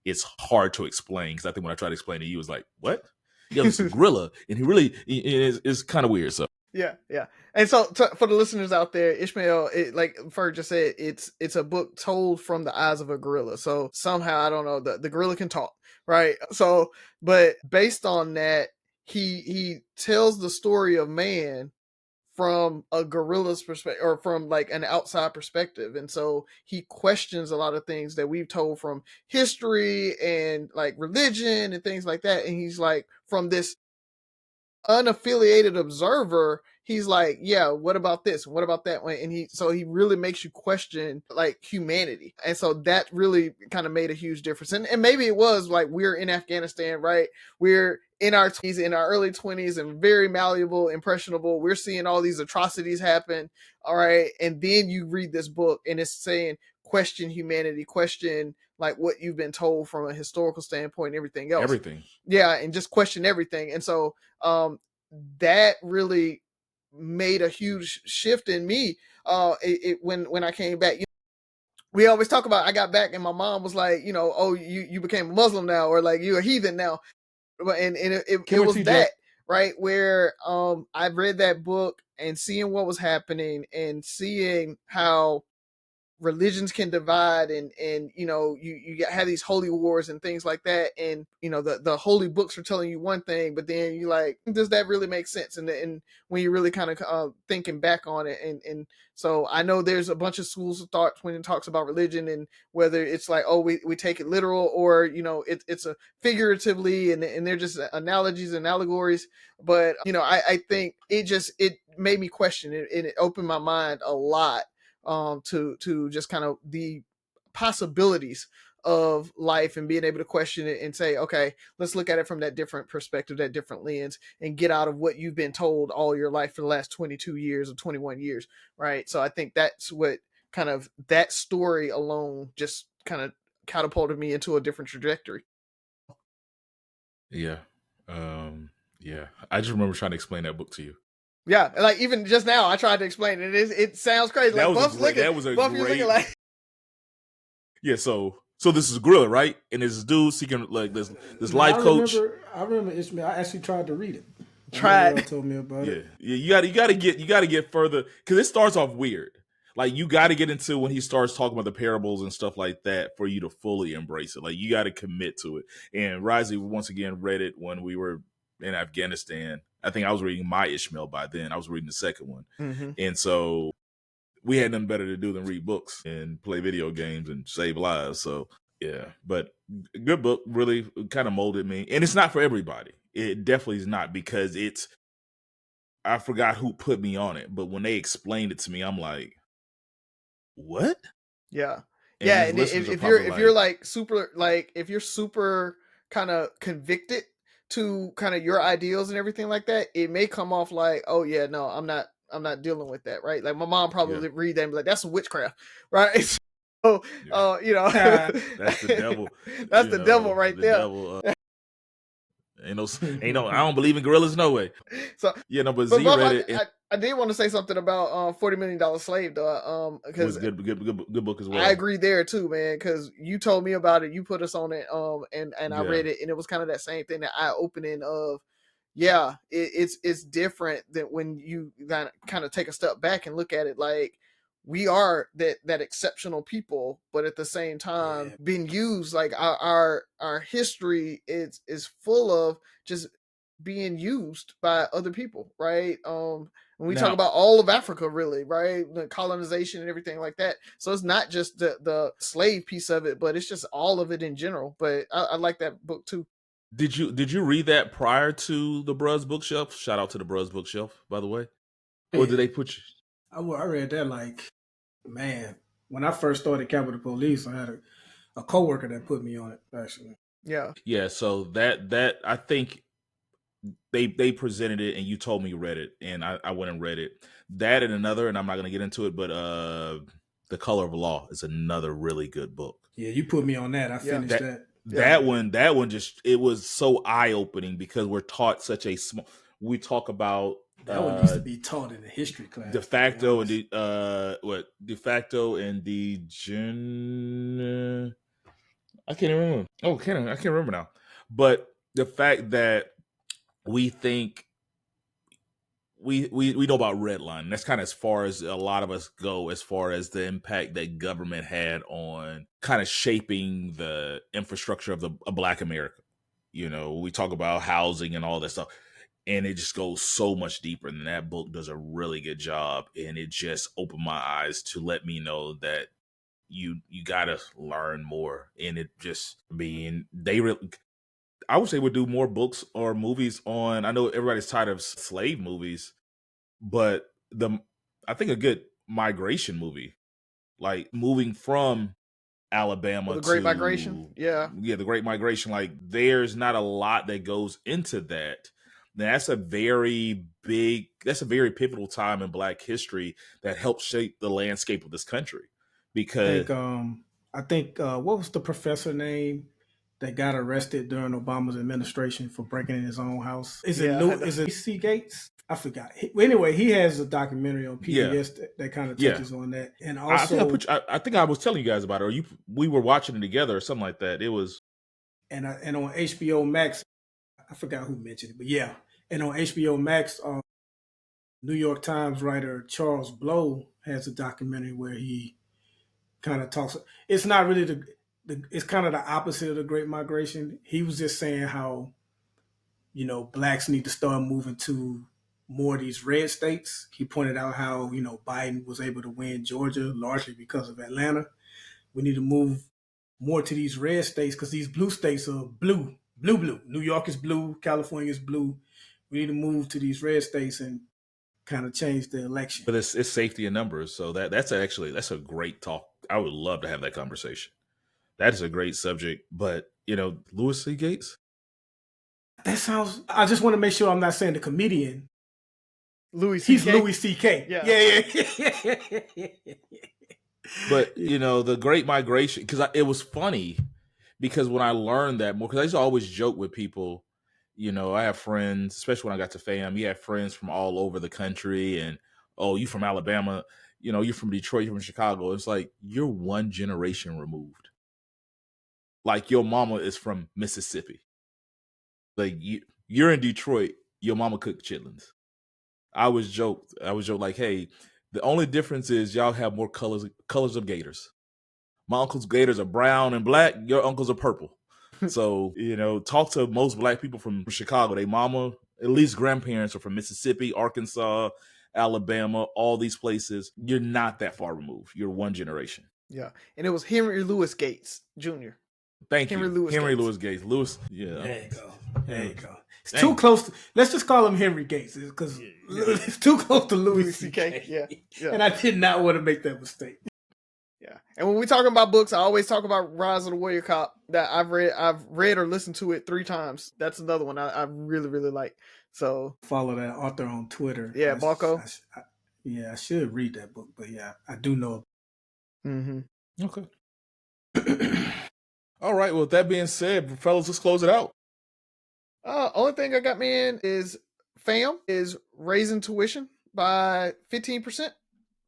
it's hard to explain. Because I think when I tried to explain to you, it was like, what? Yeah, it's a gorilla, and he really is kind of weird. So Yeah, yeah. And so for the listeners out there, Ishmael, like Ferg just said, it's a book told from the eyes of a gorilla. So somehow, I don't know, the gorilla can talk, right? So, but based on that, he tells the story of man from a gorilla's perspective, or from like an outside perspective. And so he questions a lot of things that we've told from history and like religion and things like that. And he's like, from this unaffiliated observer, he's like, yeah, what about this, what about that one? And he really makes you question like humanity. And so that really kind of made a huge difference. And maybe it was like, we're in Afghanistan, right? We're in our 20s, in our early 20s, and very malleable, impressionable. We're seeing all these atrocities happen, all right? And then you read this book and it's saying, question humanity, question like what you've been told from a historical standpoint and everything else. everything. Yeah, and just question everything. And so that really made a huge shift in me. When I came back, we always talk about, I got back and my mom was like, oh, you became a Muslim now, or like you're a heathen now. And it was that, right, where I read that book and seeing what was happening and seeing how religions can divide, and you have these holy wars and things like that, and the holy books are telling you one thing, but then you like, does that really make sense? And when you're really kind of thinking back on it, and so I know there's a bunch of schools of thought when it talks about religion, and whether it's like, oh, we take it literal, or it's a figuratively, and they're just analogies and allegories. But I think it made me question it, and it opened my mind a lot to just kind of the possibilities of life, and being able to question it and say, okay, let's look at it from that different perspective, that different lens, and get out of what you've been told all your life for the last 22 years or 21 years, right? So I think that's what kind of that story alone just kind of catapulted me into a different trajectory. Yeah. Yeah. I just remember trying to explain that book to you. Yeah, like even just now, I tried to explain it. It sounds crazy. That Like was a Buff's great. looking, That was a Buff, you looking great. like Yeah. So this is Gorilla, right? And this dude seeking like this life coach. I remember Ishmael. I actually tried to read it. tried. Y'all told me about Yeah. it. Yeah. You gotta get further because it starts off weird. Like you got to get into when he starts talking about the parables and stuff like that for you to fully embrace it. Like you got to commit to it. And Razi once again read it when we were in Afghanistan. I think I was reading my Ishmael by then. I was reading the second one, and so we had nothing better to do than read books and play video games and save lives. So yeah, but good book, really kind of molded me. And it's not for everybody. It definitely is not because I forgot who put me on it, but when they explained it to me, I'm like, what? Yeah, And yeah. these And listeners are if probably you're like super, like if you're super kind of convicted to kind of your ideals and everything like that, it may come off like, oh yeah, no, I'm not dealing with that, right? Like my mom probably read that and be like, that's witchcraft, right? So, you know, that's the devil. That's the devil right the there. Devil, ain't no. I don't believe in gorillas, no way. So yeah, no, but But Z Buff, read it. I did want to say something about $40 Million Slave, though, It was because good book as well. I agree there too, man. Because you told me about it, you put us on it, and I read it, and it was kind of that same thing, that eye opening of, yeah, it's different than when you kind of take a step back and look at it. Like we are that exceptional people, but at the same time being used. Like our history is full of just being used by other people, right? When we talk about all of Africa, really, right? The colonization and everything like that. So it's not just the slave piece of it, but it's just all of it in general. But I like that book too. Did you read that prior to the Bruz Bookshelf? Shout out to the Bruz Bookshelf, by the way. Or did they put you? I read that like, man, when I first started Capitol Police, I had a coworker that put me on it, actually. Yeah. So that I think they presented it, and you told me you read it, and I went and read it. That and another, and I'm not going to get into it, but The Color of Law is another really good book. Yeah, you put me on that. I finished that. That one just, it was so eye opening because we're taught such a small. We talk about that one needs to be taught in the history class. De facto and de facto and I can't remember. Oh, I can't remember now. But the fact that we think we know about redlining. That's kind of as far as a lot of us go, as far as the impact that government had on kind of shaping the infrastructure of Black America. You know, we talk about housing and all that stuff, and it just goes so much deeper. And that book does a really good job, and it just opened my eyes to let me know that you got to learn more. And it just being I wish they would do more books or movies on. I know everybody's tired of slave movies, but I think a good migration movie, like moving from Alabama The Great Migration. Yeah, the Great Migration. Like there's not a lot that goes into that. That's a very pivotal time in Black history that helped shape the landscape of this country. Because I think what was the professor name that got arrested during Obama's administration for breaking in his own house? Is it C. Gates? I forgot. Anyway, he has a documentary on PBS that kind of touches on that. And also, I think I was telling you guys about it, or we were watching it together or something like that. It was, and on HBO Max, I forgot who mentioned it, but yeah, and on HBO Max, New York Times writer Charles Blow has a documentary where he kind of talks. It's not really it's kind of the opposite of the Great Migration. He was just saying how, you know, Blacks need to start moving to more of these red states. He pointed out how, you know, Biden was able to win Georgia largely because of Atlanta. We need to move more to these red states because these blue states are blue. New York is blue. California is blue. We need to move to these red states and kind of change the election. But it's safety in numbers. So that's a great talk. I would love to have that conversation. That is a great subject. But, you know, Louis C. Gates? That sounds, I just want to make sure I'm not saying the comedian. Louis C.K. He's Louis C.K. Yeah. But the Great Migration, because it was funny because when I learned that more, because I used to always joke with people. I have friends, especially when I got to fam. You have friends from all over the country, and oh, you from Alabama, you're from Detroit, you're from Chicago. It's like you're one generation removed. Like your mama is from Mississippi. Like you're in Detroit, your mama cooked chitlins. I was joked like, hey, the only difference is y'all have more colors of gators. My uncle's gators are brown and black. Your uncles are purple. So, talk to most black people from Chicago. They mama, at least grandparents are from Mississippi, Arkansas, Alabama, all these places. You're not that far removed. You're one generation. Yeah. And it was Henry Louis Gates Jr. Thank Henry you. Louis Henry Gates. Louis Gates. Louis, yeah. There you go. There you go. It's Dang. too close. Let's just call him Henry Gates because it's too close to Louis C.K. Yeah. And I did not want to make that mistake. Yeah. And when we talking about books, I always talk about Rise of the Warrior Cop that I've read or listened to it 3 times. That's another one I really, really like. So follow that author on Twitter. Yeah, Balco. I should read that book, but yeah, I do know. Mm-hmm. Okay. All right. Well, with that being said, fellas, let's close it out. Only thing I got me in is FAM is raising tuition by 15%.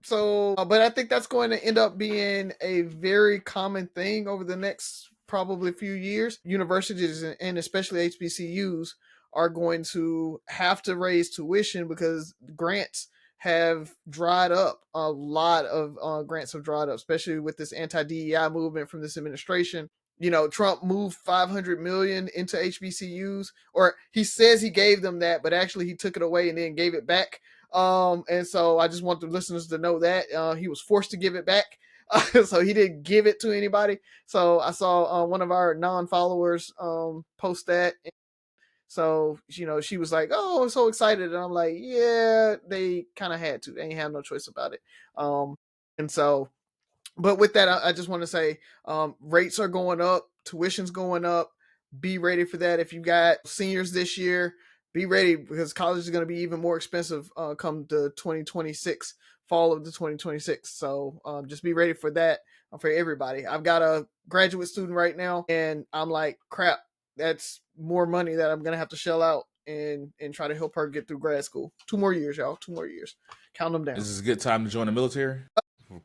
So, but I think that's going to end up being a very common thing over the next probably few years. Universities and especially HBCUs are going to have to raise tuition because grants have dried up. A lot of grants have dried up, especially with this anti-DEI movement from this administration. Trump moved $500 million into HBCUs, or he says he gave them that, but actually he took it away and then gave it back. And so I just want the listeners to know that he was forced to give it back. So he didn't give it to anybody. So I saw one of our non-followers post that. So, she was like, oh, I'm so excited. And I'm like, yeah, they kind of had to. They ain't have no choice about it. And so, but with that, I just want to say rates are going up, tuition's going up. Be ready for that. If you got seniors this year, be ready because college is going to be even more expensive come the 2026, fall of the 2026. So just be ready for that for everybody. I've got a graduate student right now, and I'm like, crap, that's more money that I'm going to have to shell out and try to help her get through grad school. 2 more years, y'all. 2 more years. Count them down. Is this a good time to join the military?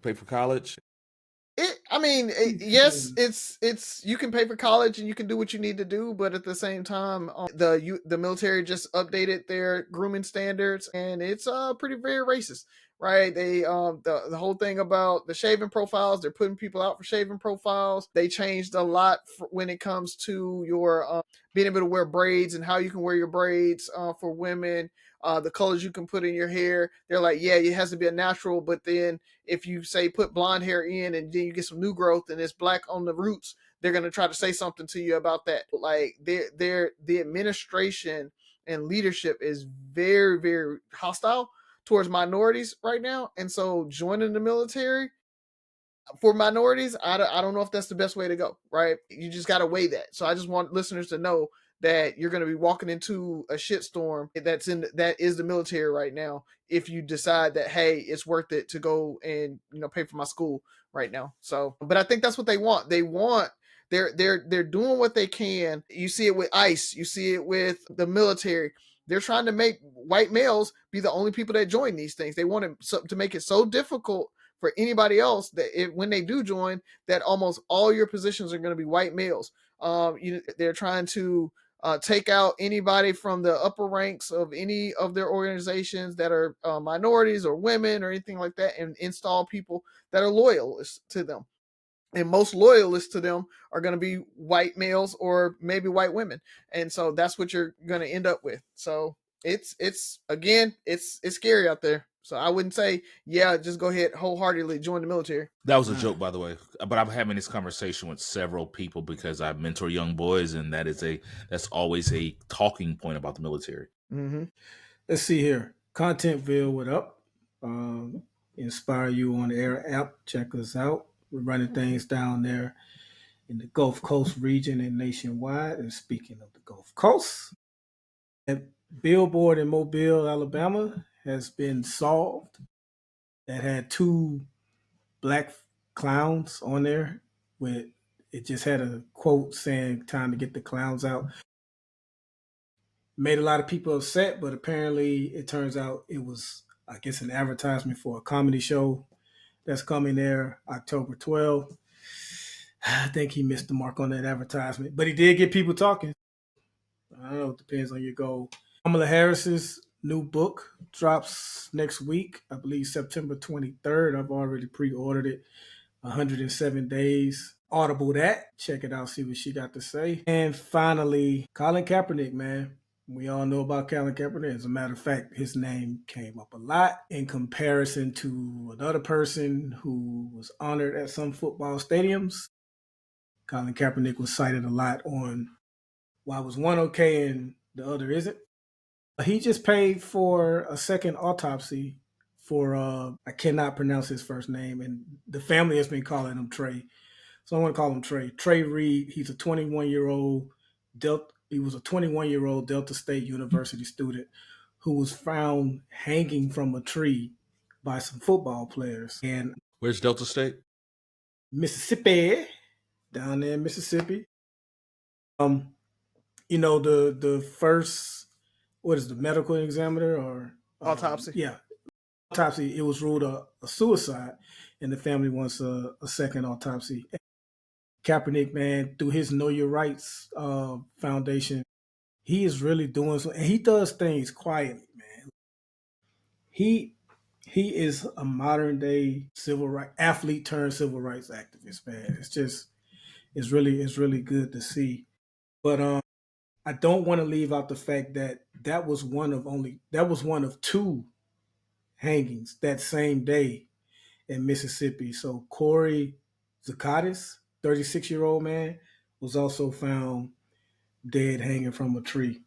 Pay for college? Yes, it's you can pay for college and you can do what you need to do, but at the same time, the military just updated their grooming standards, and it's pretty very racist, right? They the whole thing about the shaving profiles, they're putting people out for shaving profiles. They changed a lot when it comes to your being able to wear braids and how you can wear your braids for women. The colors you can put in your hair. They're like, yeah, it has to be a natural, but then if you say put blonde hair in and then you get some new growth and it's black on the roots, they're going to try to say something to you about that. Like the administration and leadership is very, very hostile towards minorities right now. And so joining the military for minorities, I don't know if that's the best way to go, right? You just got to weigh that. So I just want listeners to know that you're going to be walking into a shitstorm that is the military right now if you decide that, hey, it's worth it to go and pay for my school right now. So, but I think that's what they want. They're doing what they can. You see it with ICE, you see it with the military. They're trying to make white males be the only people that join these things. They want to make it so difficult for anybody else that when they do join, that almost all your positions are going to be white males. They're trying to take out anybody from the upper ranks of any of their organizations that are minorities or women or anything like that, and install people that are loyalists to them. And most loyalists to them are going to be white males or maybe white women. And so that's what you're going to end up with. So it's scary out there. So I wouldn't say, yeah, just go ahead wholeheartedly join the military. That was a joke, by the way. But I'm having this conversation with several people because I mentor young boys, and that's always a talking point about the military. Mm-hmm. Let's see here. Contentville, what up? Inspire You on the Air app. Check us out. We're running things down there in the Gulf Coast region and nationwide. And speaking of the Gulf Coast, a billboard in Mobile, Alabama has been solved that had 2 black clowns on there. With it just had a quote saying "Time to get the clowns out." Made a lot of people upset, but apparently it turns out it was, I guess, an advertisement for a comedy show that's coming there October 12th. I think he missed the mark on that advertisement, but he did get people talking. I don't know. It depends on your goal. Kamala Harris's new book drops next week. I believe September 23rd. I've already pre-ordered it. 107 Days. Audible that. Check it out. See what she got to say. And finally, Colin Kaepernick, man. We all know about Colin Kaepernick. As a matter of fact, his name came up a lot in comparison to another person who was honored at some football stadiums. Colin Kaepernick was cited a lot on why was one okay and the other isn't. He just paid for a second autopsy for I cannot pronounce his first name, and the family has been calling him Trey, so I want to call him Trey. Trey Reed. He's a 21-year-old Delta. He was a 21-year-old Delta State University student who was found hanging from a tree by some football players. And where's Delta State? Mississippi, down there in Mississippi. You know, the first, what is the medical examiner or autopsy? Yeah, autopsy. It was ruled a suicide, and the family wants a second autopsy. Kaepernick, man, through his Know Your Rights foundation, he is really doing so, and he does things quietly, man. He is a modern day civil right athlete turned civil rights activist, man. It's really good to see. But I don't want to leave out the fact that that was one of two hangings that same day in Mississippi. So Corey Zakatis, 36-year-old man, was also found dead hanging from a tree.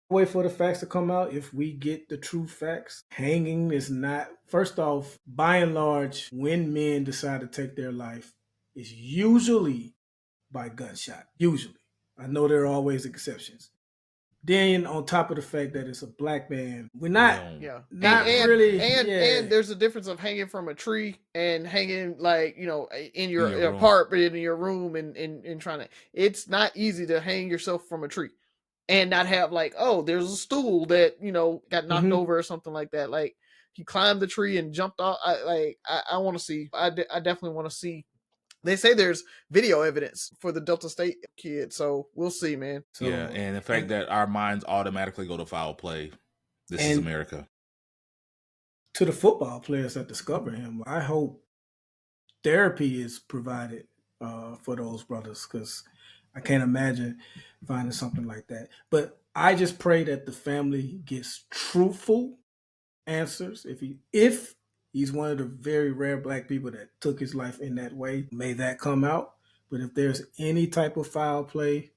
Wait for the facts to come out. If we get the true facts, hanging is not, first off, by and large, when men decide to take their life, is usually by gunshot. Usually. I know there are always exceptions. Then on top of the fact that it's a black man, we're not really. And there's a difference of hanging from a tree and hanging like, you know, in your apartment, in your room, and trying to. It's not easy to hang yourself from a tree and not have like, oh, there's a stool that, you know, got knocked over or something like that. Like he climbed the tree and jumped off. I want to see. I definitely want to see. They say there's video evidence for the Delta State kid, so we'll see, man. So, yeah, and the fact that our minds automatically go to foul play. This is America. To the football players that discover him, I hope therapy is provided for those brothers, because I can't imagine finding something like that. But I just pray that the family gets truthful answers. If he's one of the very rare black people that took his life in that way, may that come out. But if there's any type of foul play,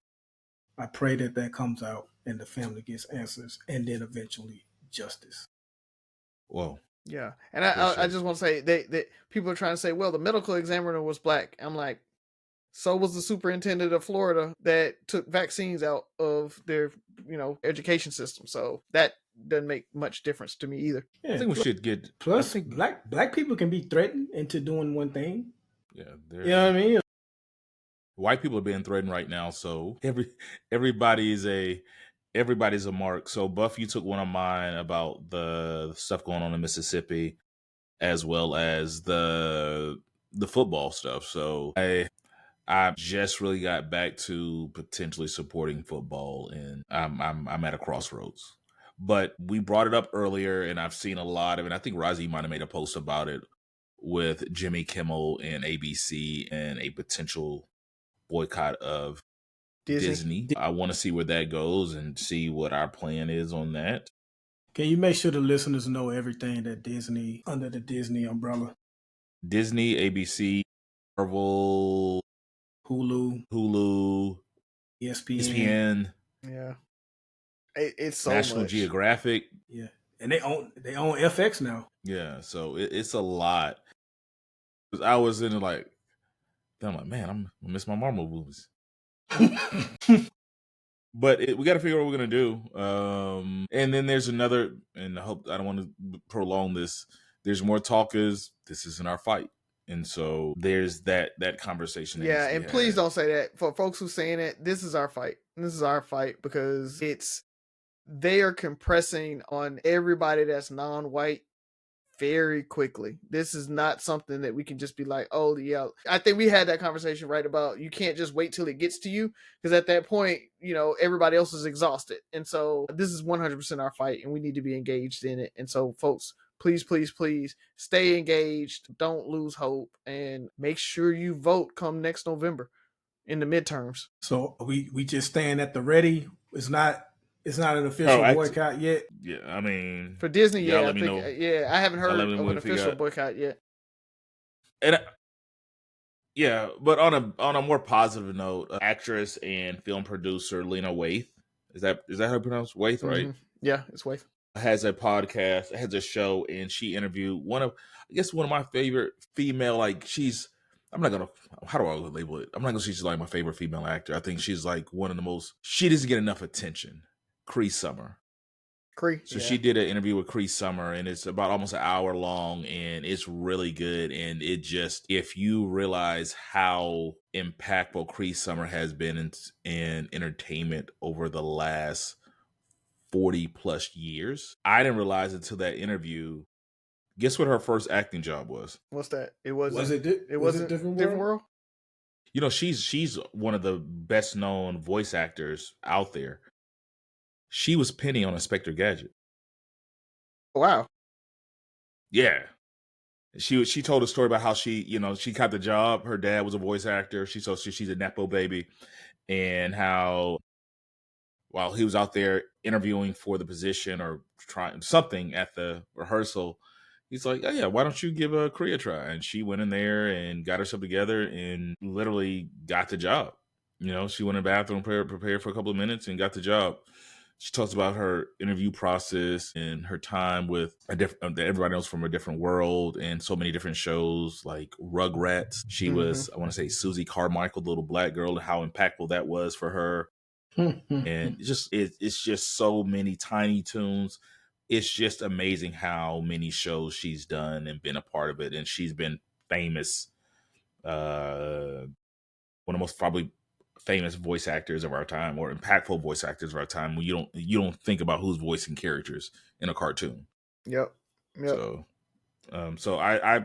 I pray that that comes out and the family gets answers, and then eventually justice. Whoa. Yeah. And I just want to say that people are trying to say, well, the medical examiner was black. I'm like, so was the superintendent of Florida that took vaccines out of their, you know, education system. So that doesn't make much difference to me either. Yeah, I think we should get. Plus, black people can be threatened into doing one thing. Yeah, you know what I mean. White people are being threatened right now, so everybody's a mark. So Buff, you took one of mine about the stuff going on in Mississippi, as well as the football stuff. So I just really got back to potentially supporting football, and I'm at a crossroads. But we brought it up earlier, and I've seen a lot of it. I think Razi might have made a post about it with Jimmy Kimmel and ABC and a potential boycott of Disney. I want to see where that goes and see what our plan is on that. Can you make sure the listeners know everything that Disney, under the Disney umbrella? Disney, ABC, Marvel, Hulu, ESPN. Yeah. It's so National much. Geographic. Yeah. And they own FX now. Yeah, so it's a lot. I was in like, I'm like, man, I'm gonna miss my Marvel movies. But we got to figure out what we're gonna do. And then there's another, and I hope I don't want to prolong this. There's more talkers. This isn't our fight. And so there's that conversation that needs Yeah, to be and please had. don't say that. For folks who saying it, this is our fight. This is our fight because they are compressing on everybody that's non-white very quickly. This is not something that we can just be like, oh yeah. I think we had that conversation right about you can't just wait till it gets to you, because at that point, everybody else is exhausted. And so this is 100% our fight, and we need to be engaged in it. And so folks, please, please, please stay engaged. Don't lose hope, and make sure you vote come next November in the midterms. So we just staying at the ready. It's not an official boycott yet. Yeah, I mean, For Disney, y'all yeah, let me know. I haven't Y'all let heard me know of what an if you official got. boycott yet. And yeah, but on a more positive note, actress and film producer Lena Waithe, is that how you pronounce Waithe, right? Mm-hmm. Yeah, it's Waithe. Has a podcast, has a show, and she interviewed one of my favorite female. Like I'm not gonna. How do I label it? I'm not gonna say she's like my favorite female actor. I think she's like one of the most. She doesn't get enough attention. Cree Summer. So she did an interview with Cree Summer, and it's about almost an hour long, and it's really good. And it just, if you realize how impactful Cree Summer has been in entertainment over the last 40 plus years, I didn't realize until that interview. Guess what her first acting job was? What's that? It wasn't Different World? She's one of the best known voice actors out there. She was Penny on Inspector Gadget. Wow. Yeah. She told a story about how she got the job. Her dad was a voice actor. She's a Nepo baby, and how while he was out there interviewing for the position or trying something at the rehearsal, he's like, "Oh yeah, why don't you give a Korea try?" And she went in there and got herself together and literally got the job. She went in the bathroom, prepared for a couple of minutes, and got the job. She talks about her interview process and her time with everybody else from a different world and so many different shows like Rugrats. She was, I want to say, Susie Carmichael, the little black girl, and how impactful that was for her. And it's just so many Tiny Toons. It's just amazing how many shows she's done and been a part of it. And she's been famous, one of the most probably famous voice actors of our time, or impactful voice actors of our time, when you don't think about who's voicing characters in a cartoon. Yep. So I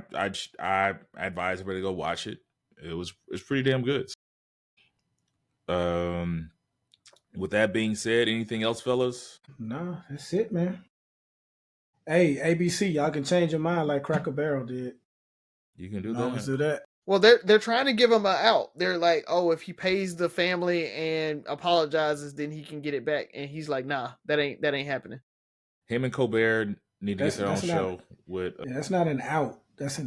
advise everybody to go watch it. It's pretty damn good. With that being said, anything else, fellas? No, that's it, man. Hey, ABC, y'all can change your mind like Cracker Barrel did. You can do that. Always do that. Well, they're trying to give him an out. They're like, oh, if he pays the family and apologizes, then he can get it back. And he's like, nah, that ain't happening. Him and Colbert need to get their own show. That's not an out. That's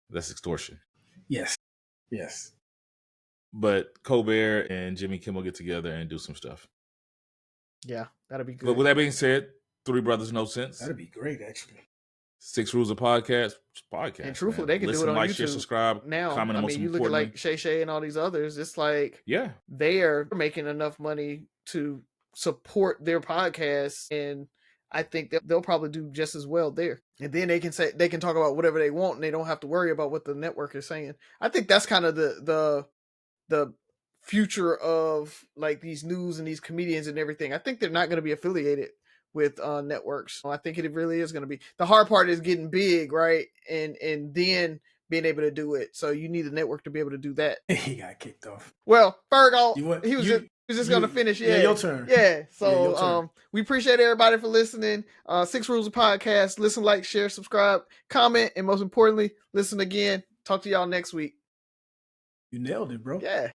that's extortion. Yes. But Colbert and Jimmy Kimmel get together and do some stuff. Yeah, that'd be good. But with that being said, Three Brothers No Sense. That'd be great, actually. 6 Rules of Podcast. And truthfully, they can do it on like, YouTube. Share, subscribe, now, comment. I mean, you look at like Shay Shay and all these others. It's like, yeah, they're making enough money to support their podcasts, and I think they'll probably do just as well there. And then they can talk about whatever they want, and they don't have to worry about what the network is saying. I think that's kind of the future of like these news and these comedians and everything. I think they're not going to be affiliated with networks. I think it really is going to be. The hard part is getting big, right? And then being able to do it. So you need a network to be able to do that. He got kicked off. Well, Fergal, he was just going to finish. Yeah, your turn. Yeah. So we appreciate everybody for listening. 6 Rules of Podcast. Listen, like, share, subscribe, comment, and most importantly, listen again. Talk to y'all next week. You nailed it, bro. Yeah.